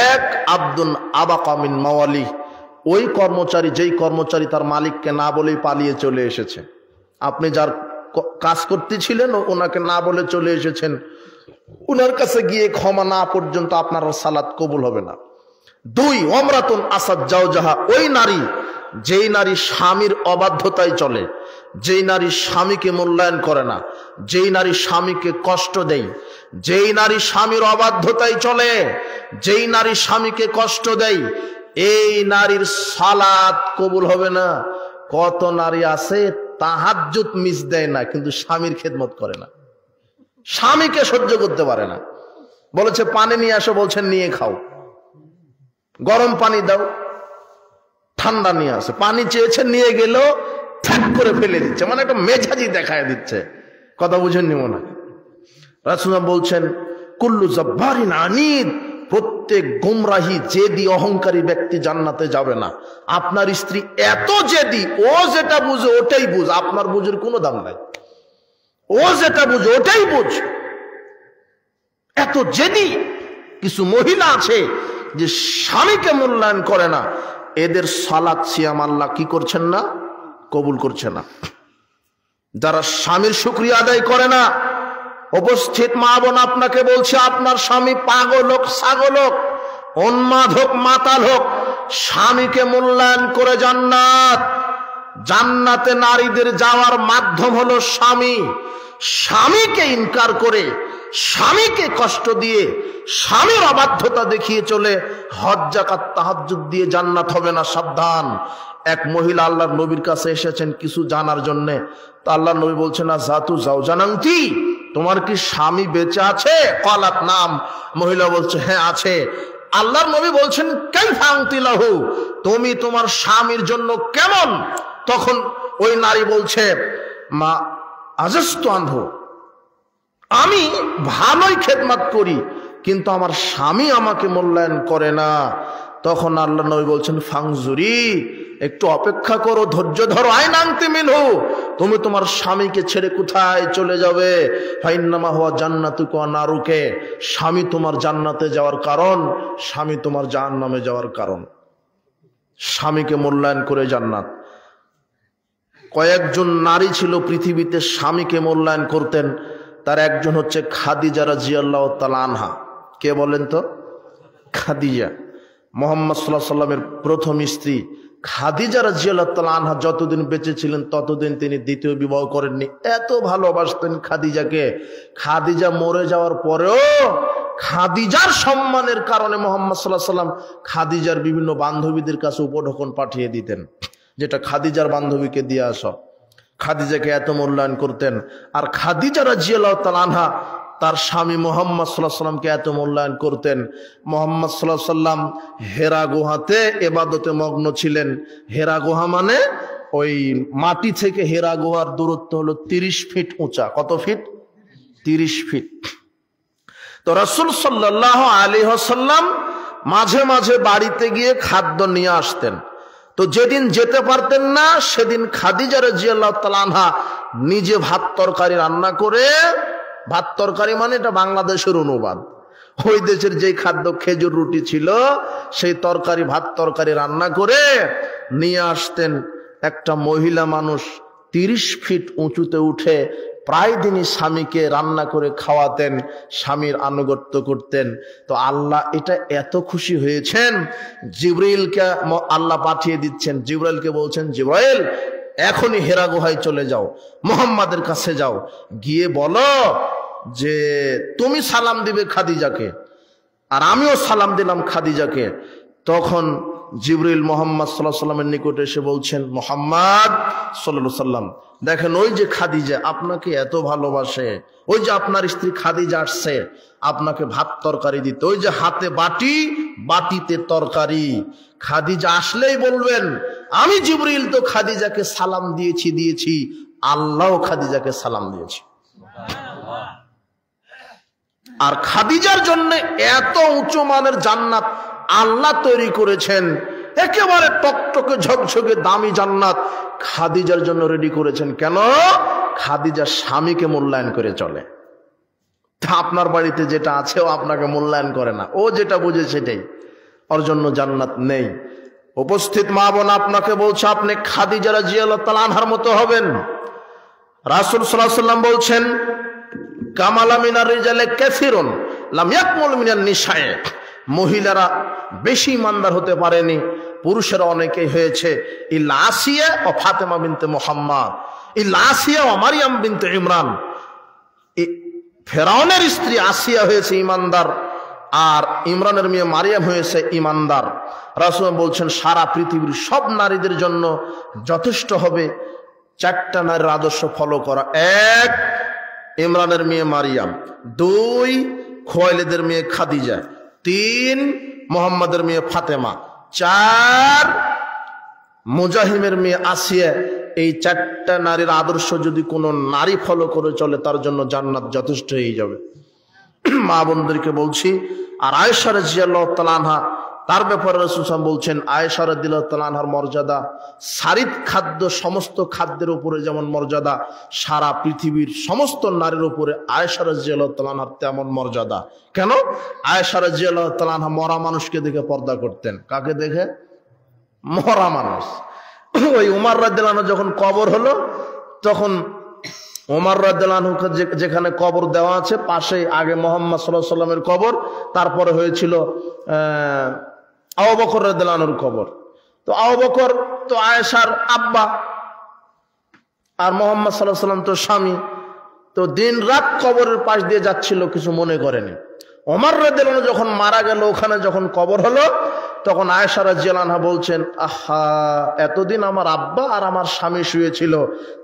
এক আব্দুন আবাকা মিন মাওয়ালি, ওই কর্মচারী যেই কর্মচারী তার মালিককে না বলেই পালিয়ে চলে এসেছে। আপনি যার কাজ করতেছিলেন ওনাকে না বলে চলে এসেছেন, উনার কাছে গিয়ে ক্ষমা না পর্যন্ত আপনার সালাত কবুল হবে না। 2 ওমরাতুন আসাদ জাওজাহা, ওই নারী যেই নারী স্বামীর অবাধ্যতায় চলে, যেই নারী স্বামীকে মূল্যায়ন করে না, যেই নারী স্বামীকে কষ্ট দেয়, যেই নারী স্বামীর অবাধ্যতায় চলে, যেই নারী স্বামীকে কষ্ট দেয়, এই নারীর সালাত কবুল হবে না। কত নারী আছে তাহাজ্জুদ মিস দেয় না, কিন্তু স্বামীর খেদমত করে না, স্বামীকে সহ্য করতে পারে না। বলেছে পানি নিয়ে আসো, বলছেন নিয়ে খাও, গরম পানি দাও, ঠান্ডা নিয়ে আসে, পানি চেয়েছে নিয়ে গেল ঠ্যাক করে ফেলে দিচ্ছে, মানে একটা মেজাজি দেখায় দিচ্ছে। কথা বুঝেননি মনে হয়? রাসূলুল্লাহ বলছেন কুল্লু জাব্বারিন আনিদ, প্রত্যেক গুমরাহী জেদি অহংকারী ব্যক্তি জান্নাতে যাবে না। আপনার স্ত্রী এত জেদি, ও যেটা বুঝে ওটাই বুঝ, আপনার বুঝের কোনো দাম নাই, ও যেটা বুঝে ওটাই বুঝ, এত জেদি। কিছু মহিলা আছে যে স্বামীকে মূল্যায়ন করে না, এদের সালাত সিয়াম আল্লাহ কি করছেন না, কবুল করছে না। যারা স্বামীর শুকরিয়া আদায় করে না, উপস্থিত মা বোন আপনাকে বলছে, আপনার স্বামী পাগল হোক, ছাগল হোক, উন্মাদ হোক, মাতাল হোক, স্বামীকে মূল্যায়ন করে জান্নাত। জান্নাতে নারীদের যাওয়ার মাধ্যম হলো স্বামী। স্বামীকে ইনকার করে, স্বামীকে কষ্ট দিয়ে, স্বামীর অবাধ্যতা দেখিয়ে চলে হজ যাকাত তাহাজ্জুদ দিয়ে জান্নাত হবে না, সাবধান। এক মহিলা আল্লাহর নবীর কাছে এসেছেন কিছু জানার জন্যে, তো আল্লাহর নবী বলছেন না জাতু জাওজানান্তি, তোমার কি স্বামী বেঁচে আছে? কালাত নাম, মহিলা বলছে হ্যাঁ আছে। আল্লাহর নবী বলছেন কাইফা আনতি লাহু, তুমি তোমার স্বামীর জন্য কেমন? তখন ওই নারী বলছে মা আজস্তু আনহু, আমি ভালোই খেদমত করি, কিন্তু আমার স্বামী আমাকে মূল্যায়ন করে না। তখন আল্লাহ নবী বলছেন ফাংজুরি, একটু অপেক্ষা করো, ধৈর্য ধরো, আইন আনতে মিনহু, তুমি তোমার স্বামীকে ছেড়ে কোথায় চলে যাবে? ফাইন্নামা হুয়া জান্নাতুকা ওয়া নারুকে, স্বামী তোমার জান্নাতে যাওয়ার কারণ, স্বামী তোমার জাহান্নামে যাওয়ার কারণ। স্বামীকে মূল্যায়ন করে জান্নাত। কয়েকজন নারী ছিল পৃথিবীতে স্বামীকে মূল্যায়ন করতেন, তার একজন হচ্ছে খাদিজা রাদিয়াল্লাহু তাআলা আনহা। কে বলেন তো? খাদিজা, মুহাম্মদ সাল্লাল্লাহু আলাইহি সাল্লামের প্রথম স্ত্রী খাদিজা রাদিয়াল্লাহু তাআলা আনহা যতদিন বেঁচে ছিলেন ততদিন তিনি দ্বিতীয় বিবাহ করেননি, এত ভালোবাসতেন খাদিজাকে। খাদিজা মরে যাওয়ার পরেও খাদিজার সম্মানের কারণে মুহাম্মদ সাল্লাল্লাহু আলাইহি সাল্লাম খাদিজার বিভিন্ন বান্ধবীদের কাছে উপঢৌকন পাঠিয়ে দিতেন, যেটা খাদিজার বান্ধবীকে দিয়ে আসো। খাদিজাকে এত মূল্যায়ন করতেন। আর খাদিজা রাদিয়াল্লাহু তাআলা আনহা তার স্বামী মুহাম্মদ সাল্লাল্লাহু আলাইহি সাল্লামকে এত মূল্যায়ন করতেন। মুহাম্মদ সাল্লাল্লাহু আলাইহি সাল্লাম হেরা গুহাতে ইবাদতে মগ্ন ছিলেন। হেরা গুহা মানে ওই মাটি থেকে হেরা গুহার দূরত্ব হলো 30 ফিট উঁচা। কত ফিট? 30 ফিট। তো রাসূল সাল্লাল্লাহু আলাইহি ওয়াসাল্লাম মাঝে মাঝে বাড়িতে গিয়ে খাদ্য নিয়ে আসতেন। তো যেদিন যেতে পারতেন না সেদিন খাদিজা রাদিয়াল্লাহু তাআলা আনহা নিজে ভাত তরকারি রান্না করে, ভাত তরকারি মানে এটা বাংলাদেশের অনুবাদ, ওই দেশের যেই খাদ্য খেজুর রুটি ছিল সেই তরকারি, ভাত তরকারি রান্না করে নিয়ে আসতেন। একটা মহিলা মানুষ 30 ফিট উঁচুতে উঠে প্রায় দিনই স্বামীকে রান্না করে খাওয়াতেন, স্বামীর আনুগত্য করতেন। তো আল্লাহ এটা এত খুশি হয়েছেন, জিবরাইলকে আল্লাহ পাঠিয়ে দিচ্ছেন। জিবরাইলকে বলছেন, জিবরাইল এখনই হেরা গুহায় চলে যাও, মুহাম্মাদের কাছে যাও, গিয়ে বলো যে তুমি সালাম দিবে খাদিজাকে আর আমিও সালাম দিলাম খাদিজাকে। তখন জিবরিল মুহাম্মদ সাল্লাল্লাহু আলাইহি সাল্লামের নিকটে এসে বলছেন, মুহাম্মদ সাল্লাল্লাহু আলাইহি সাল্লাম দেখেন ওই যে খাদিজা আপনাকে এত ভালোবাসে, ওই যে আপনার স্ত্রী খাদিজা আসছে আপনাকে ভাত তরকারি দিতে, ওই যে হাতে বাটি, বাটিতে তরকারি। খাদিজা আসলেই বলবেন আমি জিবরিল তো খাদিজাকে সালাম দিয়েছি, আল্লাহও খাদিজাকে সালাম দিয়েছি। আর খাদিজার জন্য এত উঁচু মানের জান্নাত আল্লাহ তৈরি করেছেন, একেবারে টকটকে ঝকঝকে দামি জান্নাত খাদিজার জন্য রেডি করেছেন। কেন? খাদিজার স্বামীকে মূল্যায়ন করে চলে। তা আপনার বাড়িতে যেটা আছে ও আপনাকে মূল্যায়ন করে না, ও যেটা বুঝে সেটাই, ওর জন্য জান্নাত নেই। উপস্থিত মা বোন, আপনাকে বলছে আপনি খাদিজা রাদিয়াল্লাহু তাআলা আনহার মতো হবেন। রাসূল সাল্লাল্লাহু আলাইহি সাল্লাম বলছেন, কামালা মিনার রিজালে কাসিরুন লাম ইয়াকমুল মিনান নিসায়ে, মহিলারা বেশি ইমানদার হতে পারেনি, পুরুষেরা অনেকেই হয়েছে। ইল্লা আসিয়া ও ফাতেমা বিনতে মুহাম্মদ, ইল্লা আসিয়া ও মারিয়াম বিনতে ইমরান। ফেরাউনের স্ত্রী আসিয়া হয়েছে ইমানদার আর ইমরানের মেয়ে মারিয়াম হয়েছে ইমানদার। রাসূল বলছেন সারা পৃথিবীর সব নারীদের জন্য যথেষ্ট হবে 4টা নারীর আদর্শ ফলো করা। 1 ইমরানের মেয়ে মারিয়াম, 2 খুয়াইলিদের মেয়ে খাদিজা, 3 মুহাম্মাদের মেয়ে ফাতেমা, 4 মুজাহিমের মেয়ে আসিয়া। এই 4টা নারীর আদর্শ যদি কোনো নারী ফলো করে চলে তার জন্য জান্নাত যথেষ্ট হয়ে যাবে। মা বোনদেরকে বলছি। আর আয়েশা রাদিয়াল্লাহু তাআলা আনহা, তার ব্যাপারে রাসূল সাল্লাল্লাহু আলাইহি ওয়াসাল্লাম বলছেন আয়েশা রাদিয়াল্লাহু তাআলা আনহার মর্যাদা সারিদ খাদ্য সমস্ত খাদ্যের উপরে যেমন মর্যাদা, সারা পৃথিবীর সমস্ত নারীর উপরে আয়েশা রাদিয়াল্লাহু তাআলা আনহার তেমন মর্যাদা। কেন? আয়েশা রাদিয়াল্লাহু তাআলা আনহা মরা মানুষকে দেখে পর্দা করতেন। কাকে দেখে? মরা মানুষ। ওই উমর রাদিয়াল্লাহু আনহু যখন কবর হলো তখন উমর রাদিয়াল্লাহু আনহুকে যেখানে কবর দেওয়া আছে পাশে আগে মুহাম্মদ সাল্লাল্লাহু আলাইহি সাল্লামের কবর, তারপরে হয়েছিল আবু বকর রাদিয়াল্লাহু আনহুর কবর। তো আবু বকর তো আয়েশার আব্বা আর মুহাম্মদ সাল্লাল্লাহু আলাইহি সাল্লাম তো স্বামী। তো দিন রাত কবরের পাশ দিয়ে যাচ্ছিল, কিছু মনে করেনি। ওমর রাদিয়াল্লাহু আনহু যখন মারা গেল, ওখানে যখন কবর হলো তখন আয়েশা রাদিয়াল্লাহু আনহা বলছেন, আহা এতদিন আমার আব্বা আর আমার স্বামী শুয়েছিল,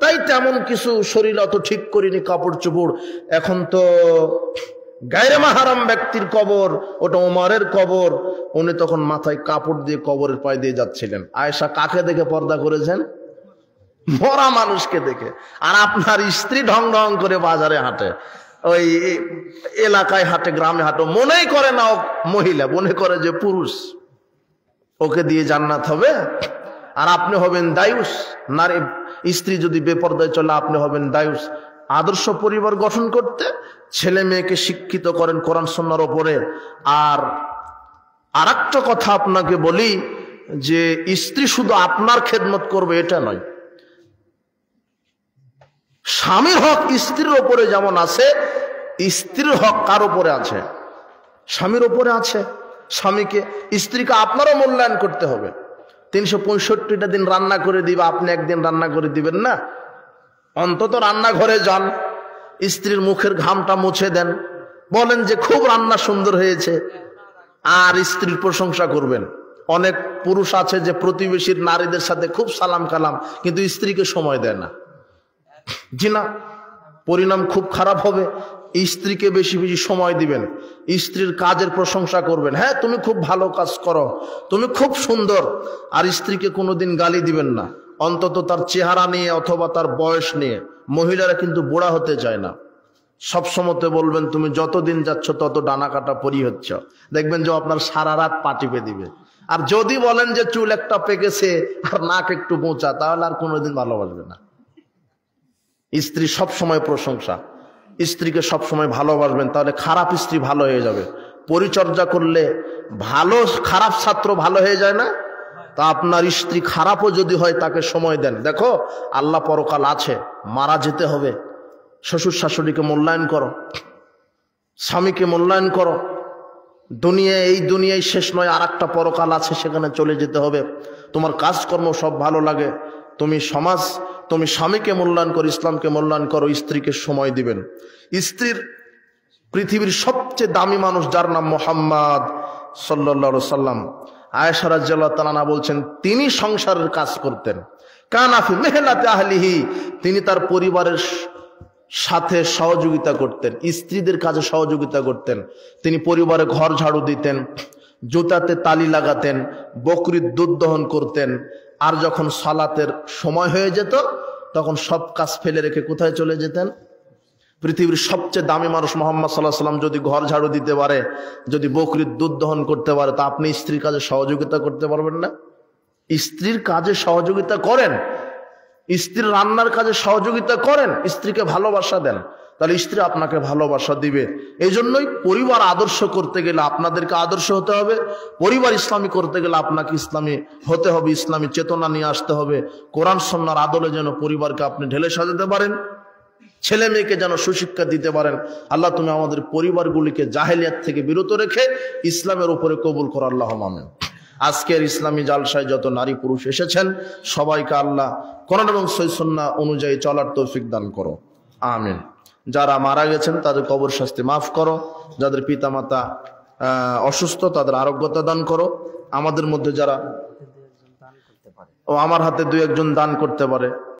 তাই তেমন কিছু শরীর অত ঠিক করিনি, কাপড় চোপড়। এখন তো গায়রে মাহরাম ব্যক্তির কবর, ওটা ওমরের কবর। উনি তখন মাথায় কাপড় দিয়ে কবরের পাশ দিয়ে যাচ্ছিলেন। আয়েশা কাকে দেখে পর্দা করেছেন? মরা মানুষকে দেখে। আর আপনার স্ত্রী ঢং ঢং করে বাজারে হাঁটে, ওই এলাকায় হাঁটে, গ্রামে হাঁটো, মনেই করে না ও মহিলা, মনে করে যে পুরুষ, ওকে দিয়ে জান্নাত হবে। আর আপনি হবেন দায়ুস। নারী স্ত্রী যদি বেপরদায় চলে আপনি হবেন দায়ুস। আদর্শ পরিবার গঠন করতে ছেলে মেয়েকে শিক্ষিত করেন কোরআন সুন্নাহর উপরে। আর আরেকটা কথা আপনাকে বলি যে স্ত্রী শুধু আপনার খেদমত করবে এটা নয়, স্বামীর হক স্ত্রীর উপরে যেমন আছে, স্ত্রীর হক কার উপরে আছে? স্বামীর উপরে আছে। স্বামীকে, স্ত্রীকে আপনারও মূল্যায়ন করতে হবে। 365টা দিন রান্না করে দিবে, আপনি একদিন রান্না করে দিবেন না? অন্তত রান্নাঘরে যান, স্ত্রীর মুখের ঘামটা মুছে দেন, বলেন যে খুব রান্না সুন্দর হয়েছে, আর স্ত্রীর প্রশংসা করবেন। অনেক পুরুষ আছে যে প্রতিবেশীর নারীদের সাথে খুব সালাম কালাম, কিন্তু স্ত্রীকে সময় দেয় না। জি না, পরিণাম খুব খারাপ হবে। স্ত্রীকে বেশি বেশি সময় দিবেন, স্ত্রীর কাজের প্রশংসা করবেন, হ্যাঁ তুমি খুব ভালো কাজ করো, তুমি খুব সুন্দর। আর স্ত্রীকে কোনোদিন গালি দিবেন না, অন্তত তার চেহারা নিয়ে অথবা তার বয়স নিয়ে। মহিলারা কিন্তু বুড়া হতে চায় না, সবসময় বলবেন তুমি যতদিন যাচ্ছ তত ডানা কাটা পরি হচ্ছ, দেখবেন যে আপনার সারা রাত পা টিপে দিবে। আর যদি বলেন যে চুল একটা পেকেছে আর নাক একটু মোচা, তাহলে আর কোনোদিন ভালোবাসবে না। স্ত্রী সবসময় প্রশংসা, স্ত্রীকে সবসময় ভালোবাসবেন, তাহলে খারাপ স্ত্রী ভালো হয়ে যাবে। পরিচর্যা করলে ভালো খারাপ ছাত্র ভালো হয়ে যায় না? তা আপনার স্ত্রী খারাপও যদি হয় তাকে সময় দেন। দেখো আল্লাহ পরকাল আছে, মারা যেতে হবে, শ্বশুর শাশুড়িকে মূল্যায়ন করো, স্বামীকে মূল্যায়ন করো। এই দুনিয়ায় শেষ নয়, আর একটা পরকাল আছে, সেখানে চলে যেতে হবে। তোমার কাজকর্ম সব ভালো লাগে, তুমি স্বামীকে মূল্যায়ন করো, ইসলামকে মূল্যায়ন করো, স্ত্রীকে সময় দিবেন। স্ত্রীর পৃথিবীর সবচেয়ে দামি মানুষ যার নাম মুহাম্মদ সাল্লাল্লাহু আলাইহি সাল্লাম। আয়েশা রাদিয়াল্লাহু তাআলা বলছেন তিনি সংসারের কাজ করতেন, কানা ফি মেহনাতি আহলিহি, তিনি তার পরিবারের সাথে সহযোগিতা করতেন, স্ত্রীদের কাজে সহযোগিতা করতেন। তিনি পরিবারে ঘর ঝাড়ু দিতেন, জুতাতে তালি লাগাতেন, বকরির দুধ দহন করতেন। আর যখন সালাতের সময় হয়ে যেত তখন সব কাজ ফেলে রেখে কোথায় চলে যেতেন? পৃথিবীর সবচেয়ে দামি মানুষ মুহাম্মদ সাল্লাল্লাহু আলাইহি ওয়াসাল্লাম যদি ঘর ঝাড়ু দিতে পারে, যদি বকরির দুধ দহন করতে পারে, তা আপনি স্ত্রীর কাজে সহযোগিতা করতে পারবেন না? স্ত্রীর কাজে সহযোগিতা করেন, স্ত্রীর রান্নার কাজে সহযোগিতা করেন, স্ত্রীকে ভালোবাসা দেন, তাহলে স্ত্রী আপনাকে ভালোবাসা দিবে। এই জন্যই পরিবার আদর্শ করতে গেলে আপনাদেরকে আদর্শ হতে হবে, পরিবার ইসলামী করতে গেলে আপনাকে ইসলামী হতে হবে, ইসলামী চেতনা নিয়ে আসতে হবে। কোরআন সুন্নাহর আদলে যেন পরিবারকে আপনি ঢেলে সাজাতে পারেন, ছেলে মেয়েকে যেন সুশিক্ষা দিতে পারেন। আল্লাহ তুমি আমাদের পরিবারগুলিকে জাহেলিয়াত থেকে বিরত রেখে ইসলামের উপরে কবুল করো, আল্লাহুম্মা আমিন। আজকের ইসলামী জালসায় যত নারী পুরুষ এসেছেন সবাইকে আল্লাহ কোরআন এবং সহিহ সুন্নাহ অনুযায়ী চলার তৌফিক দান করো, আমিন। যারা মারা গেছেন তাদের কবর শাস্তি মাফ করো, যাদের পিতামাতা অসুস্থ তাদের আরোগ্যতা দান করো। আমাদের মধ্যে যারা আমার হাতে 2-1 জন দান করতে পারে